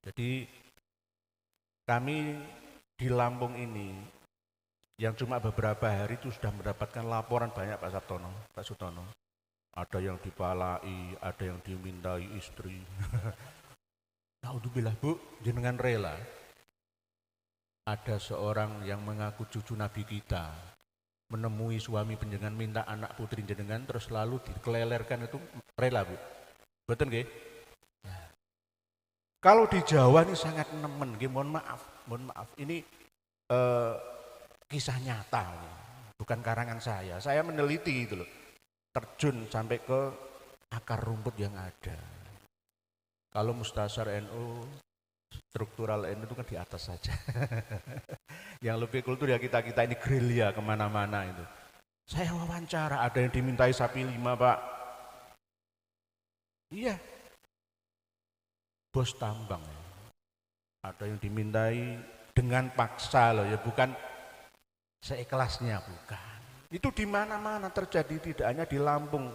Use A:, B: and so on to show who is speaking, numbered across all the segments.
A: Jadi kami di Lampung ini yang cuma beberapa hari itu sudah mendapatkan laporan banyak Pak Sutono. Ada yang dipalai, ada yang dimintai istri. Naudzubillah Bu, jenengan rela. Ada seorang yang mengaku cucu Nabi kita, menemui suami penjenengan minta anak putri jenengan, terus lalu dikelelerkan, itu rela Bu? Betul nggih? Kalau di Jawa ini sangat nemen, mohon maaf, ini kisah nyata, bukan karangan saya. Saya meneliti itu loh, terjun sampai ke akar rumput yang ada. Kalau Mustasar NU, struktural NU itu kan di atas saja. Yang lebih kultur ya kita ini gerilya kemana-mana itu. Saya wawancara, ada yang dimintai sapi 5 Pak. Iya. Bos tambang, ada yang dimintai dengan paksa loh ya, bukan seikhlasnya, bukan. Itu di mana-mana terjadi, tidak hanya di Lampung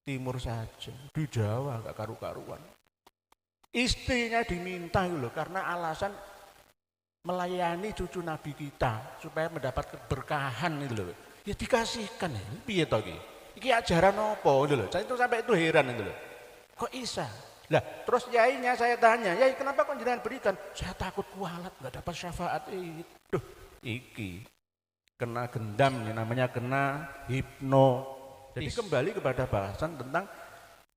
A: Timur saja, di Jawa gak karu-karuan. Istrinya diminta loh karena alasan melayani cucu Nabi kita supaya mendapat keberkahan itu loh. Ya dikasihkan ya, piye to iki? Iki ajaran apa itu loh. Saya itu sampai itu heran itu loh. Kok bisa? Lah, terus yainya saya tanya, "Yai, kenapa kok jenengan berikan?" "Saya takut kualat, enggak dapat syafaat." Duh, iki kena gendam, ya namanya kena hipno. Jadi kembali kepada bahasan tentang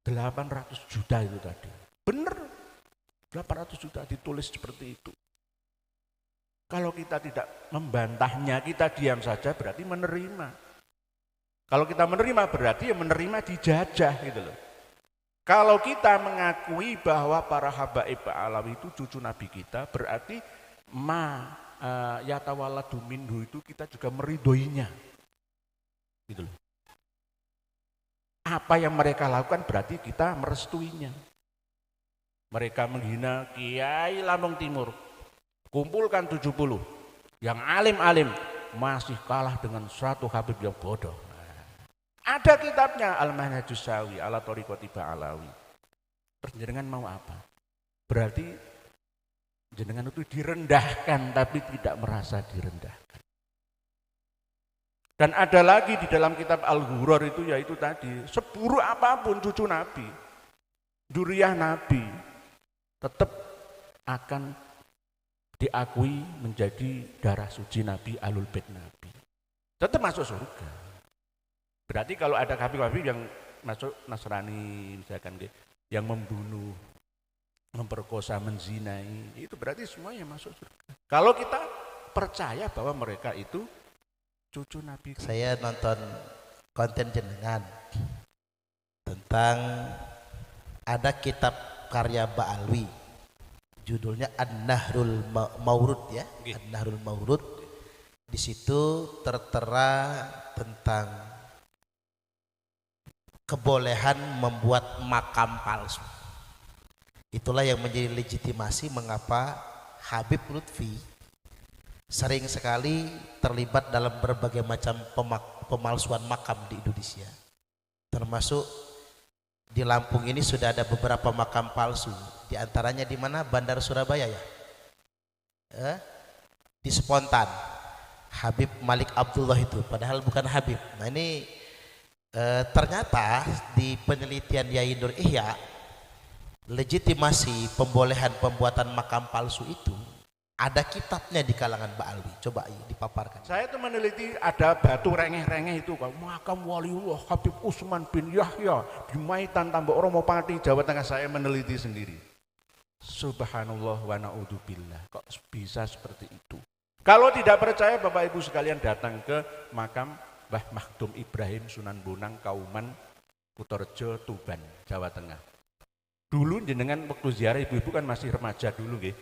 A: 800 juta itu tadi. Bener, 800 juta ditulis seperti itu. Kalau kita tidak membantahnya, kita diam saja berarti menerima. Kalau kita menerima berarti ya menerima dijajah gitu loh. Kalau kita mengakui bahwa para habaib Alawi itu cucu Nabi kita, berarti yatawalladu minhu itu kita juga meridhoinya. Gitu loh. Apa yang mereka lakukan berarti kita merestuinya. Mereka menghina Kiai Lampung Timur, kumpulkan 70, yang alim-alim masih kalah dengan satu habib yang bodoh. Ada kitabnya Al-Manhajus Sawi ala Thariqati Ba'alawi. Jenengan mau apa? Berarti jenengan itu direndahkan tapi tidak merasa direndahkan. Dan ada lagi di dalam kitab Al-Ghurrar itu, yaitu tadi, seburuk apapun cucu Nabi, duriyah Nabi, tetap akan diakui menjadi darah suci Nabi, Ahlul Bait Nabi. Tetap masuk surga. Berarti kalau ada habib-habib yang masuk Nasrani misalkan, yang membunuh, memperkosa, menzinai, itu berarti semuanya masuk surga. Kalau kita percaya bahwa mereka itu cucu Nabi.
B: Saya nonton konten jenengan tentang ada kitab karya Ba'alwi, judulnya An-Nahrul Maurud ya, An-Nahrul Maurud. Di situ tertera tentang kebolehan membuat makam palsu. Itulah yang menjadi legitimasi mengapa Habib Lutfi sering sekali terlibat dalam berbagai macam pemalsuan makam di Indonesia. Termasuk di Lampung ini sudah ada beberapa makam palsu. Di antaranya di mana? Bandar Surabaya ya. Di Spontan. Habib Malik Abdullah itu, padahal bukan Habib. Nah ini ternyata di penelitian Yai Nur Ihya, legitimasi pembolehan pembuatan makam palsu itu ada kitabnya di kalangan Ba'alwi. Coba dipaparkan.
A: Saya itu meneliti ada batu rengeh-rengeh itu, makam waliullah Habib Utsman bin Yahya di Maitan Tambak Oromopati, Jawa Tengah. Saya meneliti sendiri. Subhanallah wa na'udzubillah, kok bisa seperti itu? Kalau tidak percaya Bapak Ibu sekalian datang ke makam Mbah Makhdum Ibrahim Sunan Bonang Kauman Kutorejo Tuban, Jawa Tengah. Dulu jenengan waktu ziarah ibu-ibu kan masih remaja dulu nggih.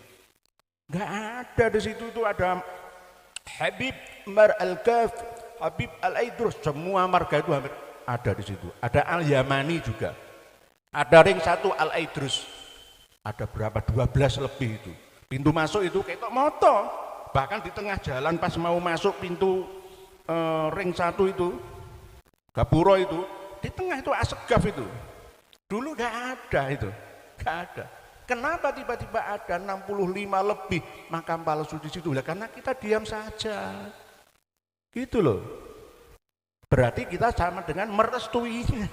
A: Enggak ada di situ, tuh ada Habib Mar Al-Kaf, Habib Al-Aidrus, semua marga itu hampir ada di situ. Ada Al-Yamani juga. Ada ring 1 Al-Aidrus. Ada berapa? 12 lebih itu. Pintu masuk itu ketok moto. Bahkan di tengah jalan pas mau masuk pintu ring 1 itu, Gapuro itu, di tengah itu Asegaf itu. Dulu gak ada itu, gak ada. Kenapa tiba-tiba ada 65 lebih makam palsu di situ? Ya karena kita diam saja. Gitu loh. Berarti kita sama dengan merestuinya.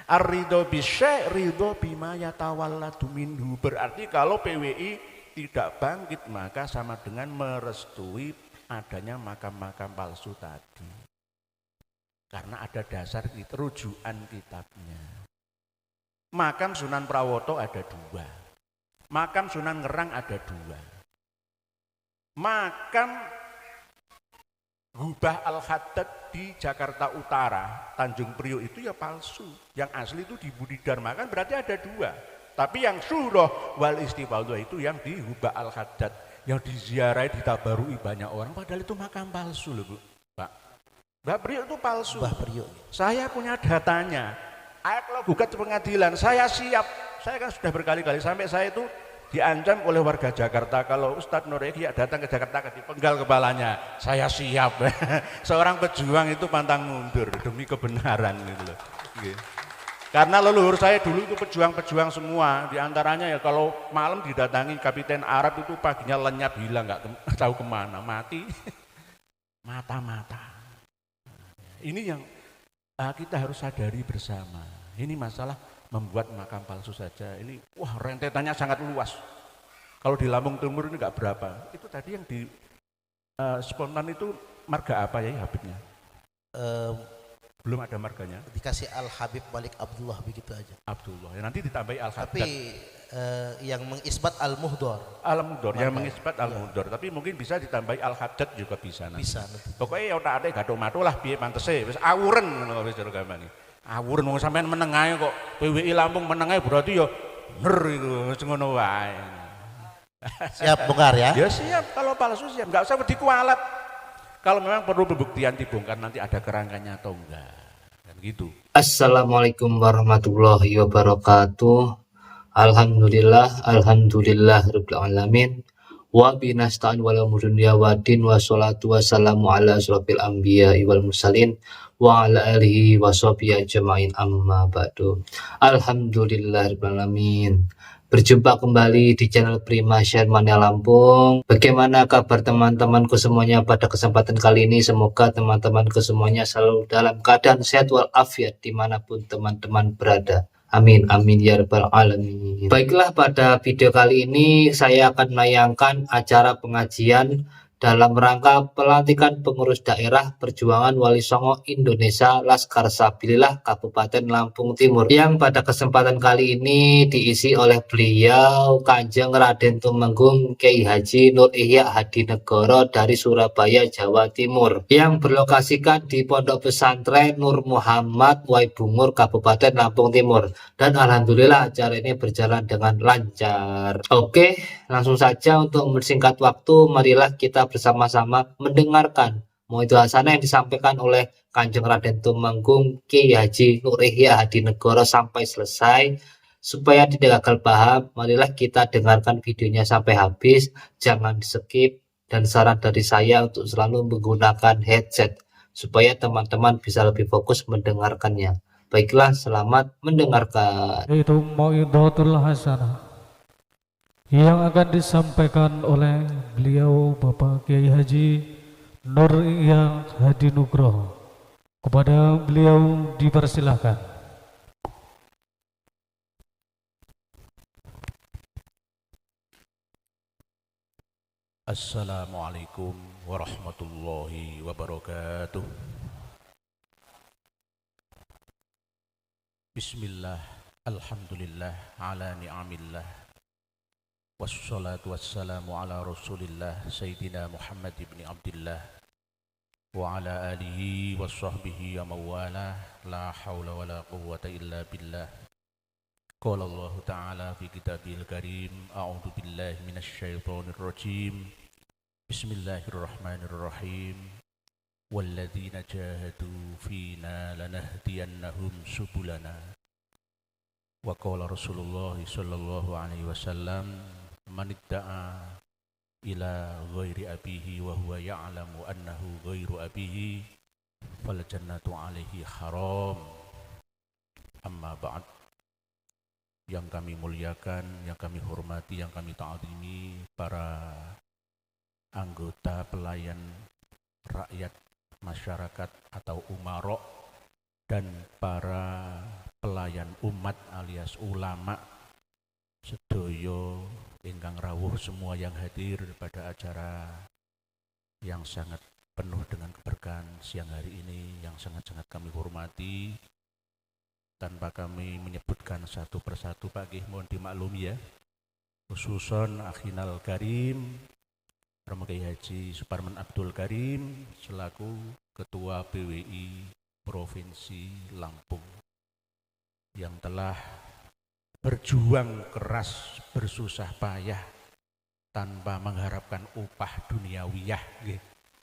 A: Ar-ridho bisyai' ridho bima yatawalladu minhu. Berarti kalau PWI tidak bangkit maka sama dengan merestui adanya makam-makam palsu tadi. Karena ada dasar rujukan kitabnya. Makam Sunan Prawoto ada 2. Makam Sunan Ngerang ada 2. Makam Hubah Al-Haddad di Jakarta Utara, Tanjung Priok itu ya palsu. Yang asli itu di Budi Dharma, kan berarti ada 2. Tapi yang syuroh wal istifaudah itu yang di Hubah Al-Haddad, yang diziarahi, ditabarui banyak orang, padahal itu makam palsu loh Bu. Pak, Mbak Priok itu palsu.
B: Mbah Priok.
A: Saya punya datanya. Kalau gugat ke pengadilan, saya siap. Saya kan sudah berkali-kali sampai saya itu diancam oleh warga Jakarta kalau Ustadz Nur Eki datang ke Jakarta dipenggal kepalanya. Saya siap. Seorang pejuang itu pantang mundur demi kebenaran gitu loh. Karena leluhur saya dulu itu pejuang-pejuang semua. Diantaranya ya kalau malam didatangi Kapiten Arab itu paginya lenyap hilang, nggak tahu kemana, mati mata-mata. Ini yang kita harus sadari bersama. Ini masalah membuat makam palsu saja. Ini wah rentetannya sangat luas. Kalau di Lampung Timur ini enggak berapa. Itu tadi yang di spontan itu marga apa ya Habibnya? Belum ada marganya.
B: Dikasih Al Habib Malik Abdullah begitu aja.
A: Abdullah. Ya, nanti ditambahi Al Haddad.
B: Tapi yang mengisbat Al Muhdor.
A: Al Muhdor, yang mengisbat Al Muhdor. Tapi mungkin bisa ditambahi Al Haddad juga bisa. Nanti.
B: Bisa. Nanti.
A: Pokoknya ya otak ade gathuk-mathuk lah piye pantese. Wis awuren ngono wis cara gampang. Awuren wong sampean meneng ae kok. PWI Lampung meneng ae berarti ya ner iku wis ngono wae.
B: Siap bongkar ya?
A: Ya siap, kalau palsu siap, enggak usah dikualat. Kalau memang perlu pembuktian dibongkar nanti ada kerangkanya atau enggak. Kan gitu.
C: Assalamualaikum warahmatullahi wabarakatuh. Alhamdulillah rabbil alamin. Wa binasta'in wala mudunya wadin wa salatu wassalamu ala asrofil anbiya wal mursalin wa ala alihi wa sahbihi ajma'in amma ba'du. Alhamdulillah rabbil alamin. Berjumpa kembali di channel Prima Shermania Lampung. Bagaimana kabar teman-temanku semuanya pada kesempatan kali ini? Semoga teman-temanku semuanya selalu dalam keadaan sehat walafiat dimanapun teman-teman berada. Amin, amin ya rabbal alamin. Baiklah, pada video kali ini saya akan menayangkan acara pengajian dalam rangka pelantikan pengurus daerah Perjuangan Wali Songo Indonesia Laskar Sabilillah Kabupaten Lampung Timur, yang pada kesempatan kali ini diisi oleh beliau Kanjeng Raden Tumenggung Kyai Haji Nur Ihya Hadinegoro dari Surabaya, Jawa Timur, yang berlokasikan di Pondok Pesantren Nur Muhammad Waibungur Kabupaten Lampung Timur. Dan alhamdulillah acara ini berjalan dengan lancar. Oke, langsung saja untuk mempersingkat waktu, marilah kita bersama-sama mendengarkan mauidhah hasanah yang disampaikan oleh Kanjeng Raden Tumenggung Kyai Haji Nur Ihya Hadinegoro sampai selesai. Supaya tidak gagal paham, marilah kita dengarkan videonya sampai habis, jangan di skip, dan saran dari saya untuk selalu menggunakan headset supaya teman-teman bisa lebih fokus mendengarkannya. Baiklah, selamat mendengarkan.
D: Itu mauidhatul hasanah yang akan disampaikan oleh beliau Bapak Kyai Haji Nur Ihya Hadinugroho. Kepada beliau dipersilahkan.
A: Assalamualaikum warahmatullahi wabarakatuh. Bismillah, alhamdulillah, ala ni'amillah. Wassalatu wassalamu ala rasulillah Sayyidina Muhammad ibn Abdillah wa ala alihi wa sahbihi wa mawala. La hawla wa la quwwata illa billah. Qala Allah ta'ala fi kitabil karim. A'udhu billahi minasyaitonir rajim. Bismillahirrahmanirrahim. Walladzina jahadu fina lanahdiyannahum subulana. Wa qala Rasulullah sallallahu alaihi wasallam, man idda'a ila ghairi abihi wa huwa ya'lamu annahu ghairu abihi fal jannatu alaihi haram. Amma ba'd. yang kami muliakan, yang kami hormati, yang kami ta'zimi, para anggota pelayan rakyat masyarakat atau umarok dan para pelayan umat alias ulama sedoyo ingkang rawuh semua yang hadir pada acara yang sangat penuh dengan keberkahan siang hari ini yang sangat-sangat kami hormati. Tanpa kami menyebutkan satu persatu Pak Gih, mohon dimaklumi ya. Khususon Akhinal Karim Romo Kiai Haji Suparman Abdul Karim selaku Ketua PWI Provinsi Lampung yang telah berjuang keras, bersusah payah tanpa mengharapkan upah duniawiyah.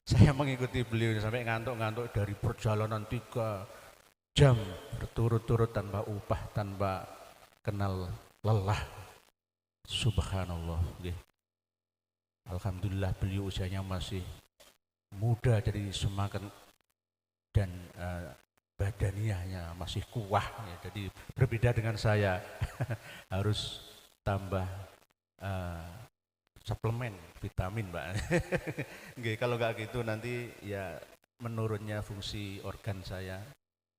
A: Saya mengikuti beliau sampai ngantuk-ngantuk dari perjalanan 3 jam berturut-turut tanpa upah, tanpa kenal lelah. Subhanallah. Alhamdulillah beliau usianya masih muda, jadi semakin dan badaniahnya masih kuat ya. Jadi berbeda dengan saya harus tambah suplemen vitamin Pak. Kalau nggak gitu nanti ya menurunnya fungsi organ saya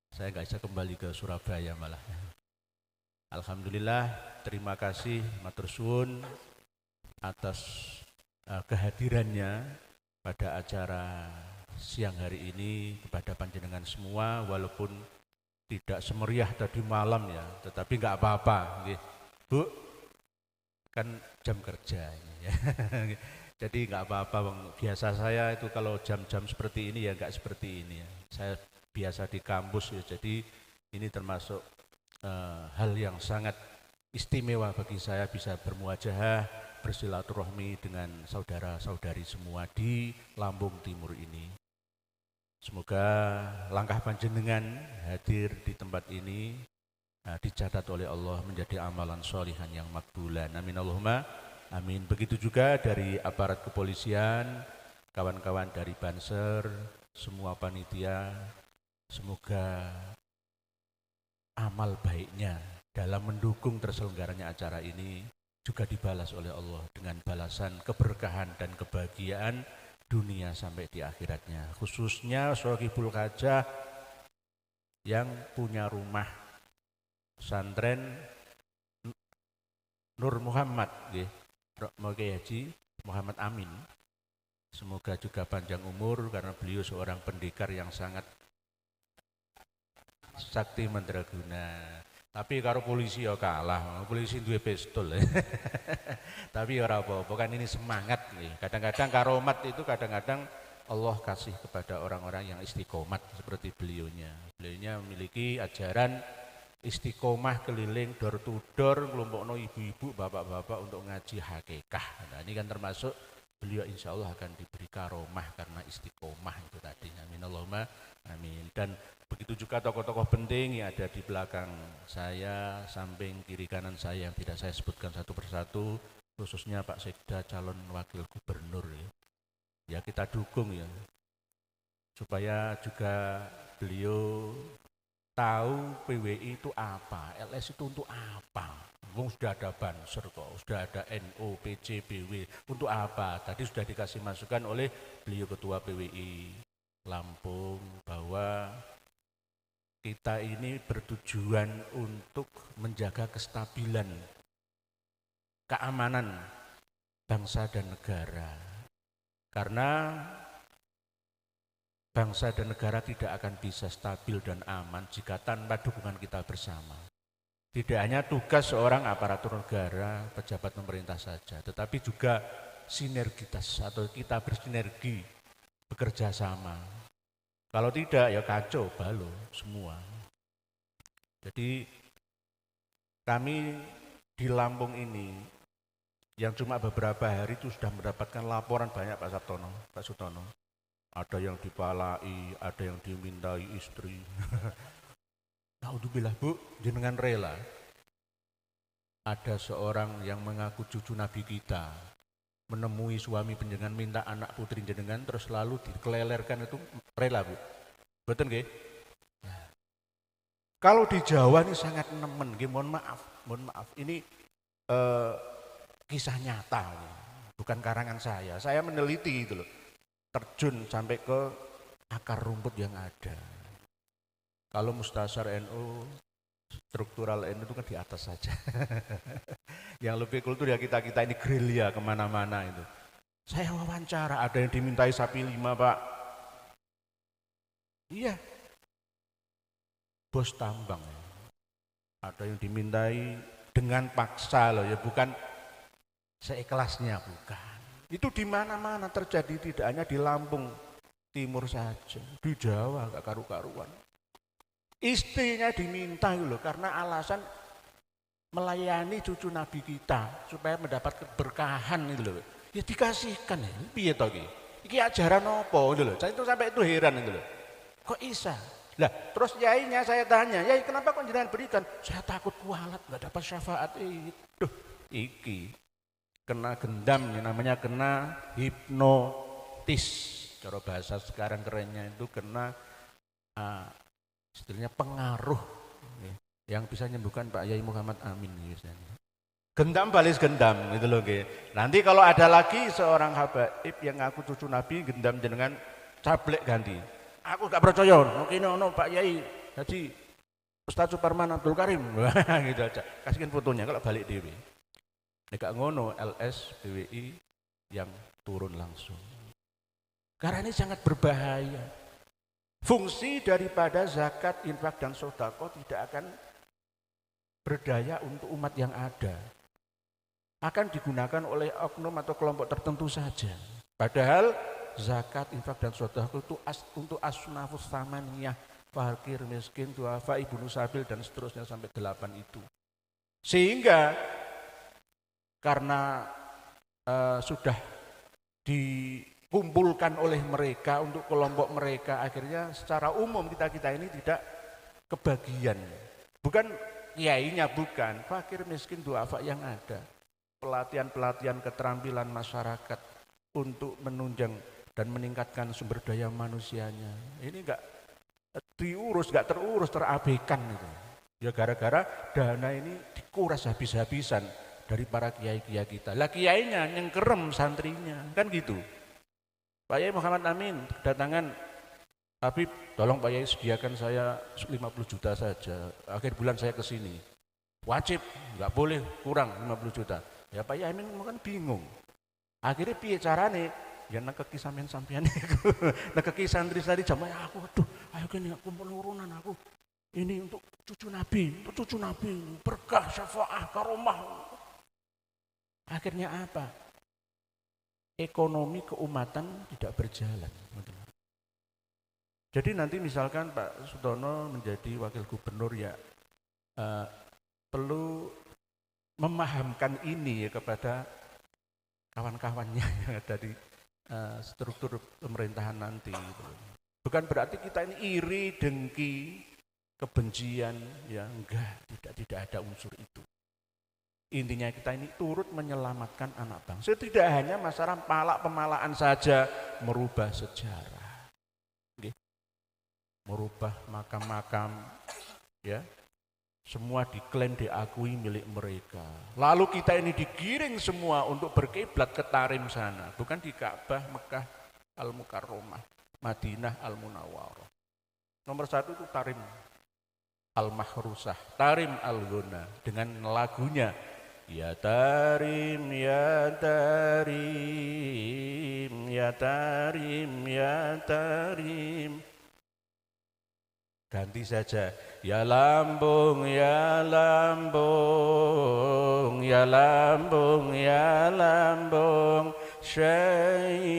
A: nggak bisa kembali ke Surabaya malah. Alhamdulillah, terima kasih matur suwun atas kehadirannya pada acara siang hari ini kepada panjenengan semua, walaupun tidak semeriah tadi malam ya, tetapi nggak apa-apa, Bu, kan jam kerja ini ya. Jadi nggak apa-apa, biasa saya itu kalau jam-jam seperti ini ya nggak seperti ini ya. Saya biasa di kampus ya, jadi ini termasuk hal yang sangat istimewa bagi saya bisa bermuajahah, bersilaturahmi dengan saudara-saudari semua di Lampung Timur ini. Semoga langkah panjenengan hadir di tempat ini dicatat oleh Allah menjadi amalan sholihan yang makbulan. Amin Allahumma amin. Begitu juga dari aparat kepolisian, kawan-kawan dari Banser, semua panitia, semoga amal baiknya dalam mendukung terselenggaranya acara ini juga dibalas oleh Allah dengan balasan keberkahan dan kebahagiaan dunia sampai di akhiratnya. Khususnya Shahibul Hajah yang punya rumah pesantren Nur Muhammad, Romo Kiai Haji Muhammad Amin. Semoga juga panjang umur karena beliau seorang pendekar yang sangat sakti mandraguna. Tapi karo polisi ya kalah, polisi duwe pistol. Tapi ya ora apa-apa, kan ini semangat nih. Kadang-kadang karomat itu kadang-kadang Allah kasih kepada orang-orang yang istiqomah seperti beliaunya. Beliaunya memiliki ajaran istiqomah keliling door to door, ngelompokno ibu-ibu, bapak-bapak untuk ngaji hakikah. Nah, ini kan termasuk beliau insya Allah akan diberi karomah karena istiqomah itu tadi. Amin Allahumma amin. Dan begitu juga tokoh-tokoh penting yang ada di belakang saya, samping kiri kanan saya yang tidak saya sebutkan satu persatu, khususnya Pak Sekda calon wakil gubernur ya. Ya kita dukung ya, supaya juga beliau tahu PWI itu apa, LS itu untuk apa. Sudah ada Banser kok, sudah ada NO, PC, BW, untuk apa? Tadi sudah dikasih masukan oleh beliau Ketua PWI Lampung bahwa kita ini bertujuan untuk menjaga kestabilan, keamanan bangsa dan negara. Karena bangsa dan negara tidak akan bisa stabil dan aman jika tanpa dukungan kita bersama. Tidak hanya tugas seorang aparatur negara, pejabat pemerintah saja, tetapi juga sinergitas atau kita bersinergi, bekerja sama. Kalau tidak ya kacau balau semua. Jadi kami di Lampung ini yang cuma beberapa hari itu sudah mendapatkan laporan banyak Pak Sutono. Ada yang dipalai, ada yang dimintai istri. Naudzubillah Bu, jenengan rela. Ada seorang yang mengaku cucu Nabi kita menemui suami penjenengan minta anak putri jenengan terus lalu dikelelerkan, itu rela Bu? Betul nggih? Kalau di Jawa ini sangat nemen, mohon maaf, mohon maaf, ini kisah nyata, bukan karangan saya. Saya meneliti itu loh, terjun sampai ke akar rumput yang ada. Kalau Mustasar NU, struktural NU itu kan di atas saja. Yang lebih kultur ya kita ini gerilya kemana-mana itu. Saya wawancara, ada yang dimintai sapi 5 Pak. Iya, bos tambang. Ada yang dimintai dengan paksa loh ya, bukan seikhlasnya, bukan. Itu di mana-mana terjadi, tidak hanya di Lampung Timur saja, di Jawa gak karu-karuan. Istrinya diminta loh karena alasan melayani cucu Nabi kita supaya mendapat keberkahan itu loh. Ya dikasihkan ya. Piye to iki? Iki ajaran apa itu loh. Saya itu sampai itu heran itu loh. Kok isa? Lah, terus yainya saya tanya, "Yai, kenapa kok jenengan berikan?" "Saya takut kualat enggak dapat syafaat." Duh, iki kena gendam ya, namanya kena hipnotis. Cara bahasa sekarang kerennya itu kena istilahnya pengaruh yang bisa menyembuhkan Pak Yai Muhammad Amin misalnya. Gendam balis gendam gitu loh. Nanti kalau ada lagi seorang habaib yang ngaku cucu Nabi gendam jenengan cablek ganti. Aku gak percaya, mungkin ono Pak Yai jadi Ustaz Suparman Abdul Karim gitu aja. Kasihkan fotonya kalau balik dewe. Nek ngono LS BWI yang turun langsung. Karena ini sangat berbahaya. Fungsi daripada zakat, infak dan sedekah tidak akan berdaya untuk umat yang ada. Akan digunakan oleh oknum atau kelompok tertentu saja. Padahal zakat, infak dan sedekah itu untuk asnafus samaniyah, fakir, miskin, duafa, ibnu sabil dan seterusnya sampai 8 itu. Sehingga karena sudah dikumpulkan oleh mereka untuk kelompok mereka, akhirnya secara umum kita ini tidak kebagian. Bukan kiainya, bukan, fakir, miskin, duafa yang ada. Pelatihan-pelatihan keterampilan masyarakat untuk menunjang dan meningkatkan sumber daya manusianya. Ini enggak diurus, enggak terurus, terabaikan itu. Ya gara-gara dana ini dikuras habis-habisan dari para kiai-kiai kita. Lah kiainya nyengkerem santrinya, kan gitu. Pak Yai Muhammad Amin kedatangan, Habib, tolong Pak Yai sediakan saya 50 juta saja. Akhir bulan saya ke sini. Wajib, enggak boleh kurang 50 juta. Ya Pak Yai Amin kan bingung. Akhirnya piye carane? Ya nekeki sampean iku. Nekeki santri-santri jamaah aku, aduh, ayo kene kumpul urunan aku. Ini untuk cucu Nabi, berkah, syafaah, karomah. Akhirnya apa? Ekonomi keumatan tidak berjalan. Jadi nanti misalkan Pak Sutono menjadi wakil gubernur ya perlu memahamkan ini ya kepada kawan-kawannya yang ada di struktur pemerintahan nanti. Bukan berarti kita ini iri, dengki, kebencian, ya enggak, tidak ada unsur itu. Intinya kita ini turut menyelamatkan anak bangsa. Tidak hanya masalah pemalaan saja, merubah sejarah, merubah makam-makam, ya. Semua diklaim diakui milik mereka. Lalu kita ini digiring semua untuk berkiblat ke Tarim sana, bukan di Ka'bah, Mekah, Al-Mukarramah, Madinah, Al-Munawwarah. Nomor 1 itu Tarim Al-Mahrusah, Tarim Al-Ghuna dengan lagunya Ya Tarim, Ya Tarim, Ya Tarim, Ya Tarim. Ganti saja, ya Lambung, ya Lambung, ya Lambung, ya Lambung, syailillah,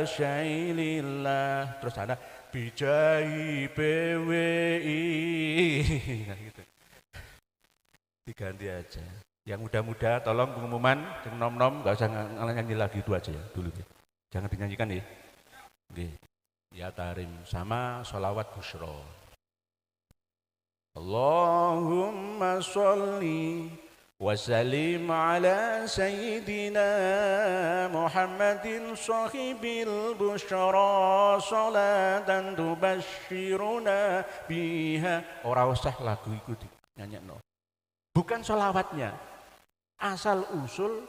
A: syailillah. Terus ada bijai PWI, nah, gitu. Diganti aja. Yang muda-muda tolong pengumuman, yang nom-nom, gak usah nyanyi lagi, itu aja ya dulu. Ya. Jangan dinyanyikan ya. Oke. Ya Tarim sama sholawat bushro. Allahumma sholli wa sallim ala sayyidina Muhammadin sahibil bushra salatan tubashiruna biha. Ora usah lagu iku dinyanyekno. bukan sholawatnya. Asal usul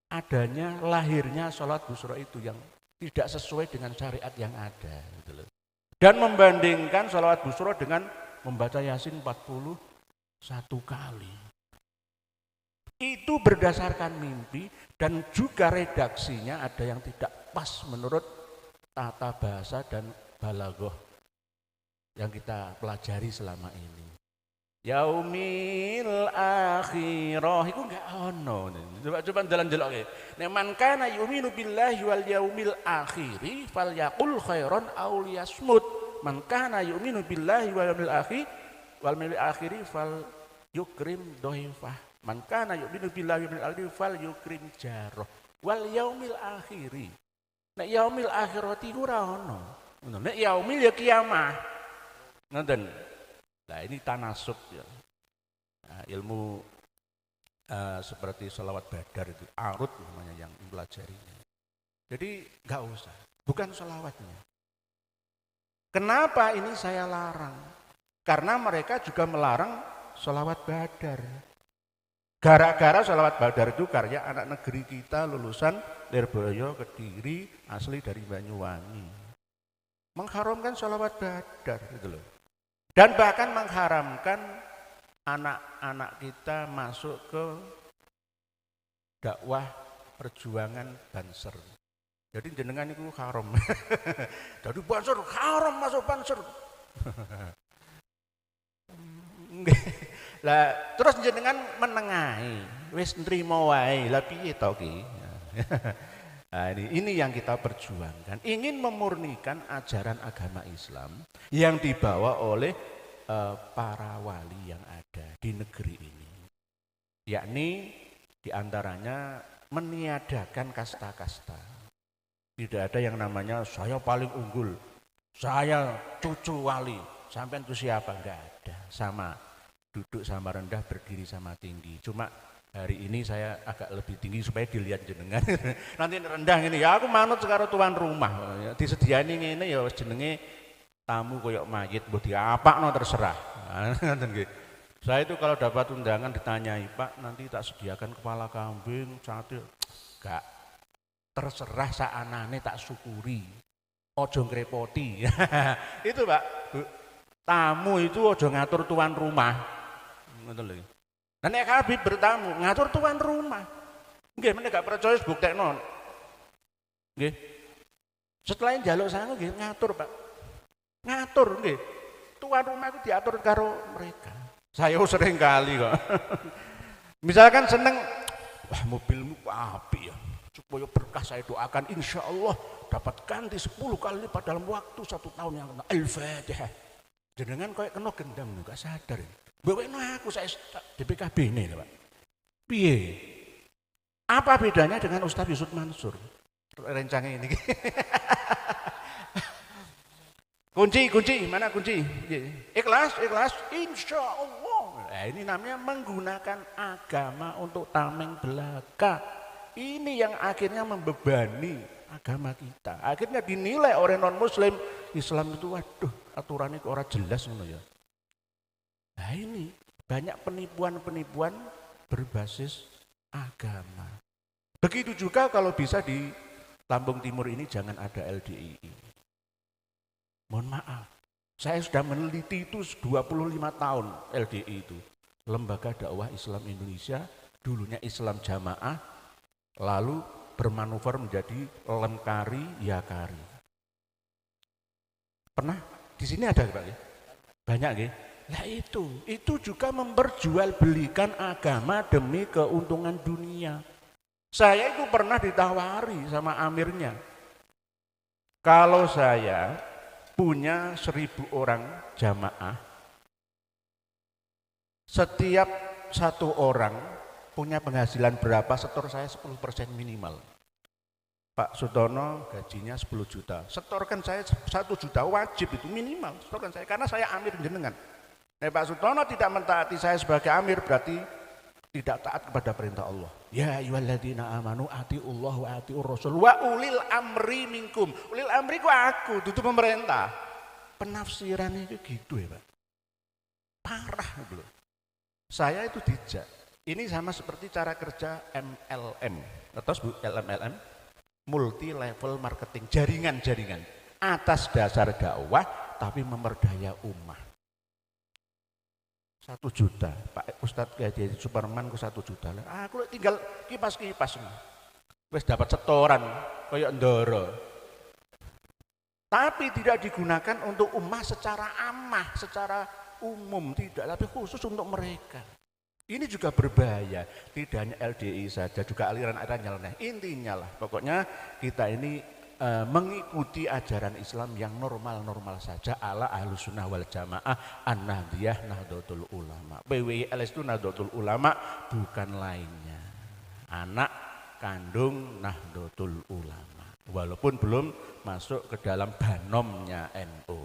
A: adanya lahirnya sholat busro itu yang tidak sesuai dengan syariat yang ada. Gitu loh. Dan membandingkan sholawat busro dengan membaca Yasin 41 kali. Itu berdasarkan mimpi dan juga redaksinya ada yang tidak pas menurut tata bahasa dan balaghah yang kita pelajari selama ini. Yaumil akhirah iku enggak ono. Coba jalan-jalan oke. Nek man kana yu'minu billahi wal yaumil akhiri falyaqul khairan aw liyasmut. Man kana yu'minu billahi wal yaumil akhiri fal yukrim dhaifah. Man kana yu'minu billahi wal yaumil akhiri fal yukrim jarah. Wal yaumil akhiri. Nek yaumil akhirati ku ora ono. Nek yaumil ya kiamah. Ngoten. Nah ini tanasub ya. Nah, ilmu seperti sholawat badar itu arut namanya yang mempelajarinya. Jadi nggak usah, bukan sholawatnya. Kenapa ini saya larang? Karena mereka juga melarang sholawat badar. Gara-gara sholawat badar itu karya anak negeri kita lulusan Lirboyo, Kediri, asli dari Banyuwangi. Mengharamkan sholawat badar gitu loh. Dan bahkan mengharamkan anak-anak kita masuk ke dakwah perjuangan Banser. Jadi jenengan itu haram. Jadi Banser haram masuk Banser. Lah terus jenengan menengahi, wis nrimo wae. Lah piye to ki? Nah, ini yang kita perjuangkan, ingin memurnikan ajaran agama Islam yang dibawa oleh para wali yang ada di negeri ini, yakni diantaranya meniadakan kasta-kasta. Tidak ada yang namanya saya paling unggul, saya cucu wali, sampean itu siapa, enggak ada. Sama, duduk sama rendah, berdiri sama tinggi. Cuma hari ini saya agak lebih tinggi supaya dilihat jenengan. Nanti rendah ini ya aku manut karo tuan rumah. Disediani ngene ya jenenge tamu koyok mayit mbok diapakno terserah. Saya itu kalau dapat undangan ditanyai, "Pak, nanti tak sediakan kepala kambing, sate." Enggak. Terserah saanane tak syukuri. Ojo ngrepoti. Itu, Pak. Tamu itu ojo ngatur tuan rumah. Ngoten lho. Nah nek Habib bertamu ngatur tuan rumah. Nggih, menek gak percaya buktekno. Nggih. Setelah njaluk sangu nggih ngatur, Pak. Ngatur nggih. Tuan rumah itu diatur karo mereka. Saya sering kali kok. Misalkan seneng, wah mobilmu apik ya. Supaya berkah saya doakan insya Allah dapat ganti 10 kali lipat dalam waktu 1 tahun yang akan. Al-Fatihah. Jenengan kayak kena gendam gak sadar. Baweno aku saya DPKB ini, Pak. Piye? Apa bedanya dengan Ustaz Yusuf Mansur? Rencangnya ini. kunci, mana kunci? Ikhlas, insya Allah. Nah, ini namanya menggunakan agama untuk tameng belaka. Ini yang akhirnya membebani agama kita. Akhirnya dinilai oleh non-muslim, Islam itu waduh, aturannya kok ora jelas ngono ya. Nah ini banyak penipuan-penipuan berbasis agama. Begitu juga kalau bisa di Lampung Timur ini jangan ada LDII. Mohon maaf, saya sudah meneliti itu 25 tahun LDII itu. Lembaga Dakwah Islam Indonesia, dulunya Islam Jamaah, lalu bermanuver menjadi Lemkari Yakari. Pernah di sini ada Pak ya? Banyak ya? Nah itu juga memperjualbelikan agama demi keuntungan dunia. Saya itu pernah ditawari sama amirnya. Kalau saya punya 1000 orang jamaah, setiap 1 orang punya penghasilan berapa, setor saya 10% minimal. Pak Sutono gajinya 10 juta, setorkan saya 1 juta wajib itu minimal, setorkan saya karena saya amir jenengan. Pak Sutono tidak mentaati saya sebagai amir berarti tidak taat kepada perintah Allah. Ya ayyuhalladzina amanu atiullah wa atiur rasul wa ulil amri minkum. Ulil amri ku aku, itu pemerintah. Penafsiran itu gitu ya Pak. Parah gitu loh. Saya itu dijak. Ini sama seperti cara kerja MLM atau LMLM, multi level marketing, jaringan-jaringan atas dasar dakwah tapi memerdaya ummah. 1 juta, Pak Ustadz kayak di Superman ku 1 juta. Aku tinggal kipas-kipas, wis dapat setoran kayak ndoro. Tapi tidak digunakan untuk ummah secara amah, secara umum tidak, tapi khusus untuk mereka. Ini juga berbahaya, tidak hanya LDI saja, juga aliran-aliran nyeleneh. Intinya lah, pokoknya kita ini mengikuti ajaran Islam yang normal-normal saja ala Ahlussunnah wal Jamaah, An-Nahdiyah, Nahdlatul Ulama. PWILS itu Nahdlatul Ulama, bukan lainnya. Anak kandung Nahdlatul Ulama. Walaupun belum masuk ke dalam banomnya NU.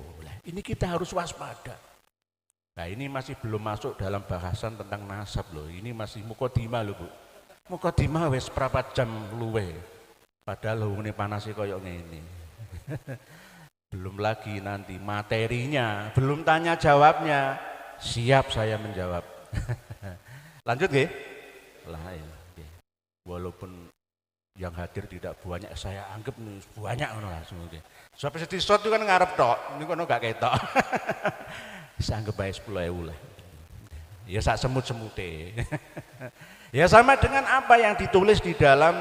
A: Ini kita harus waspada. Nah ini masih belum masuk dalam bahasan tentang nasab loh. Ini masih mukodimah loh Bu. Mukodimah wes seprapat jam luwe. Padahal ini panasnya koyok ngene. Belum lagi nanti materinya, belum tanya jawabnya. Siap saya menjawab. Lanjut nggih? Lah ya. Walaupun yang hadir tidak banyak, saya anggap banyak ngono langsung nggih. Sampai sedih shot itu kan ngarep tok, niku kono gak ketok. Saya anggap baik 10.000 lah. Ya sak semut-semute. Ya sama dengan apa yang ditulis di dalam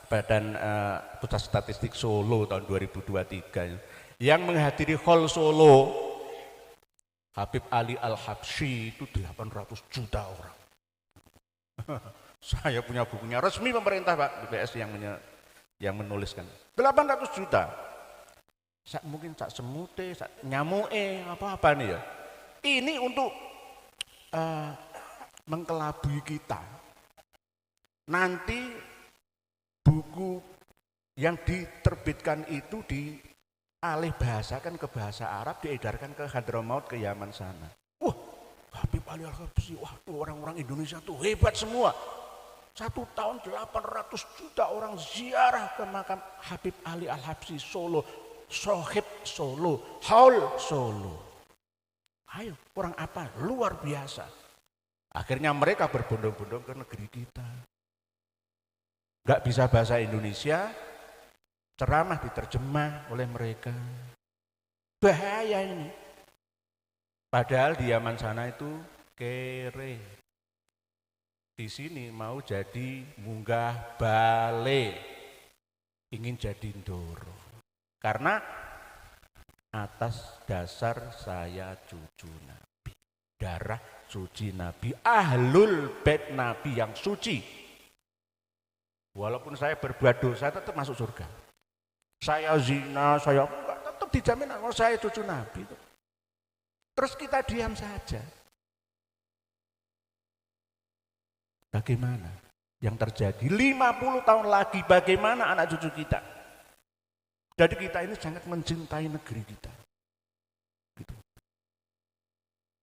A: Badan Pusat Statistik Solo tahun 2023 yang menghadiri Hall Solo Habib Ali Al-Habsyi itu 800 juta orang. Saya punya bukunya resmi pemerintah Pak BPS yang menuliskan 800 juta. Mungkin sak semute, sak nyamuke, apa-apa nih ya. Ini untuk mengkelabui kita. Nanti buku yang diterbitkan itu dialih bahasakan ke bahasa Arab, diedarkan ke Hadramaut, ke Yaman sana. Wah, Habib Ali Al-Habsyi, wah tuh orang-orang Indonesia tuh hebat semua. 1 tahun 800 juta orang ziarah ke makam Habib Ali Al-Habsyi Solo. Sohib Solo, Haul Solo. Ayo, orang apa? Luar biasa. Akhirnya mereka berbondong-bondong ke negeri kita. Gak bisa bahasa Indonesia, ceramah diterjemah oleh mereka. Bahaya ini. Padahal di Yaman sana itu kere. Di sini mau jadi munggah bale. Ingin jadi ndoro. Karena atas dasar saya cucu Nabi, darah suci Nabi, ahlul bait Nabi yang suci. Walaupun saya berbuat dosa tetap masuk surga. Saya zina, saya enggak, tetap dijamin kalau saya cucu Nabi. Terus kita diam saja. Bagaimana yang terjadi 50 tahun lagi, bagaimana anak cucu kita? Jadi kita ini sangat mencintai negeri kita. Gitu.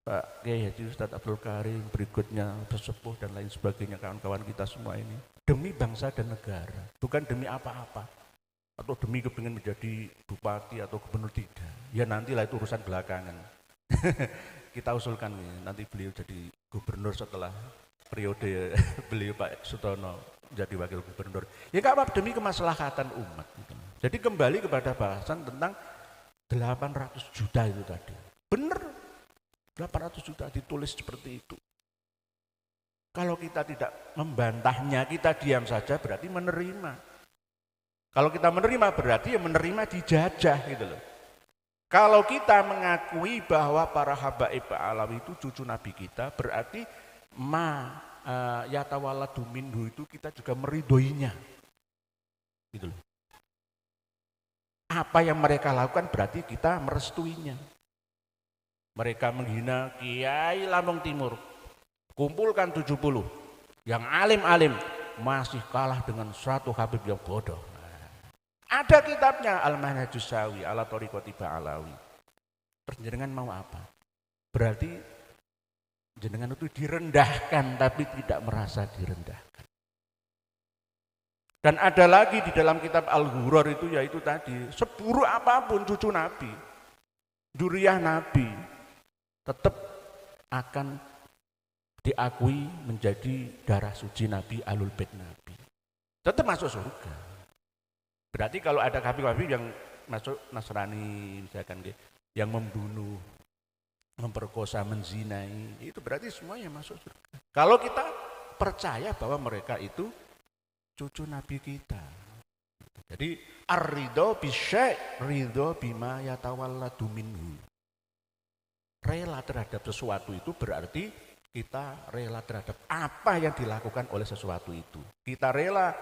A: Pak Kiai Haji Ustadz Abdul Karim, berikutnya bersepuh dan lain sebagainya, kawan-kawan kita semua ini. Demi bangsa dan negara, bukan demi apa-apa. Atau demi kepingin menjadi bupati atau gubernur, tidak. Ya nantilah itu urusan belakangan. Kita usulkan nanti beliau jadi gubernur setelah periode beliau Pak Sutono jadi wakil gubernur. Ya nggak apa-apa, demi kemaslahatan umat. Gitu. Jadi kembali kepada bahasan tentang 800 juta itu tadi. Benar, 800 juta ditulis seperti itu. Kalau kita tidak membantahnya, kita diam saja berarti menerima. Kalau kita menerima berarti ya menerima dijajah gitu loh. Kalau kita mengakui bahwa para habaib Alawi itu cucu Nabi kita, berarti yatawalladu minhu itu kita juga meridhoinya. Gitu loh. Apa yang mereka lakukan berarti kita merestuinya. Mereka menghina Kiai Lampung Timur, kumpulkan 70, yang alim-alim masih kalah dengan suatu habib yang bodoh. Ada kitabnya Al-Manhajus Sawi ala Thariqati Ba'alawi. Jenengan mau apa? Berarti jenengan itu direndahkan tapi tidak merasa direndahkan. Dan ada lagi di dalam kitab Al-Ghuror itu, yaitu tadi, seburuk apapun cucu Nabi, dzurriyyah Nabi, tetap akan diakui menjadi darah suci Nabi, Ahlul Bait Nabi, tetap masuk surga. Berarti kalau ada Habib-Habib yang masuk Nasrani misalkan, yang membunuh, memperkosa, menzinai, itu berarti semuanya masuk surga. Kalau kita percaya bahwa mereka itu cucu Nabi kita. Jadi ar-ridho bisyai' ridho bima yatawalladu minhu. Rela terhadap sesuatu itu berarti kita rela terhadap apa yang dilakukan oleh sesuatu itu. Kita rela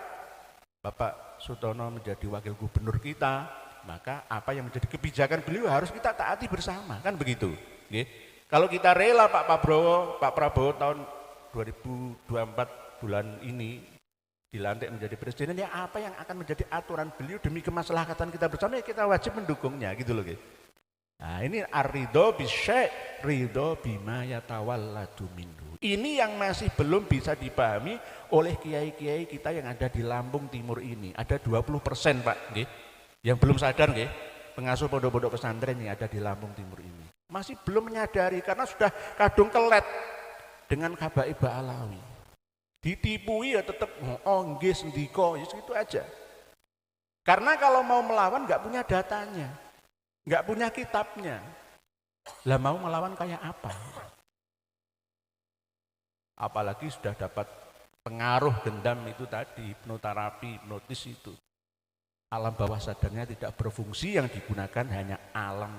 A: Bapak Sutono menjadi wakil gubernur kita, maka apa yang menjadi kebijakan beliau harus kita taati bersama, kan begitu. Kalau kita rela Pak Prabowo tahun 2024 bulan ini dilantik menjadi presiden, ya apa yang akan menjadi aturan beliau demi kemaslahatan kita bersama, ya kita wajib mendukungnya, gitu loh. Nah, ini ar-ridho bisyai' ridho bima yatawalladu minhu. Ini yang masih belum bisa dipahami oleh kiai-kiai kita yang ada di Lampung Timur ini. Ada 20% Pak, yang belum sadar, pengasuh pondok-pondok pesantren yang ada di Lampung Timur ini. Masih belum menyadari karena sudah kadung kelet dengan Habaib Ba'alawi. Ditipui ya tetap nggih sendiko, ya segitu aja. Karena kalau mau melawan nggak punya datanya, nggak punya kitabnya. Lah mau melawan kayak apa? Apalagi sudah dapat pengaruh dendam itu tadi, hipnoterapi, hipnotis itu. Alam bawah sadarnya tidak berfungsi, yang digunakan hanya alam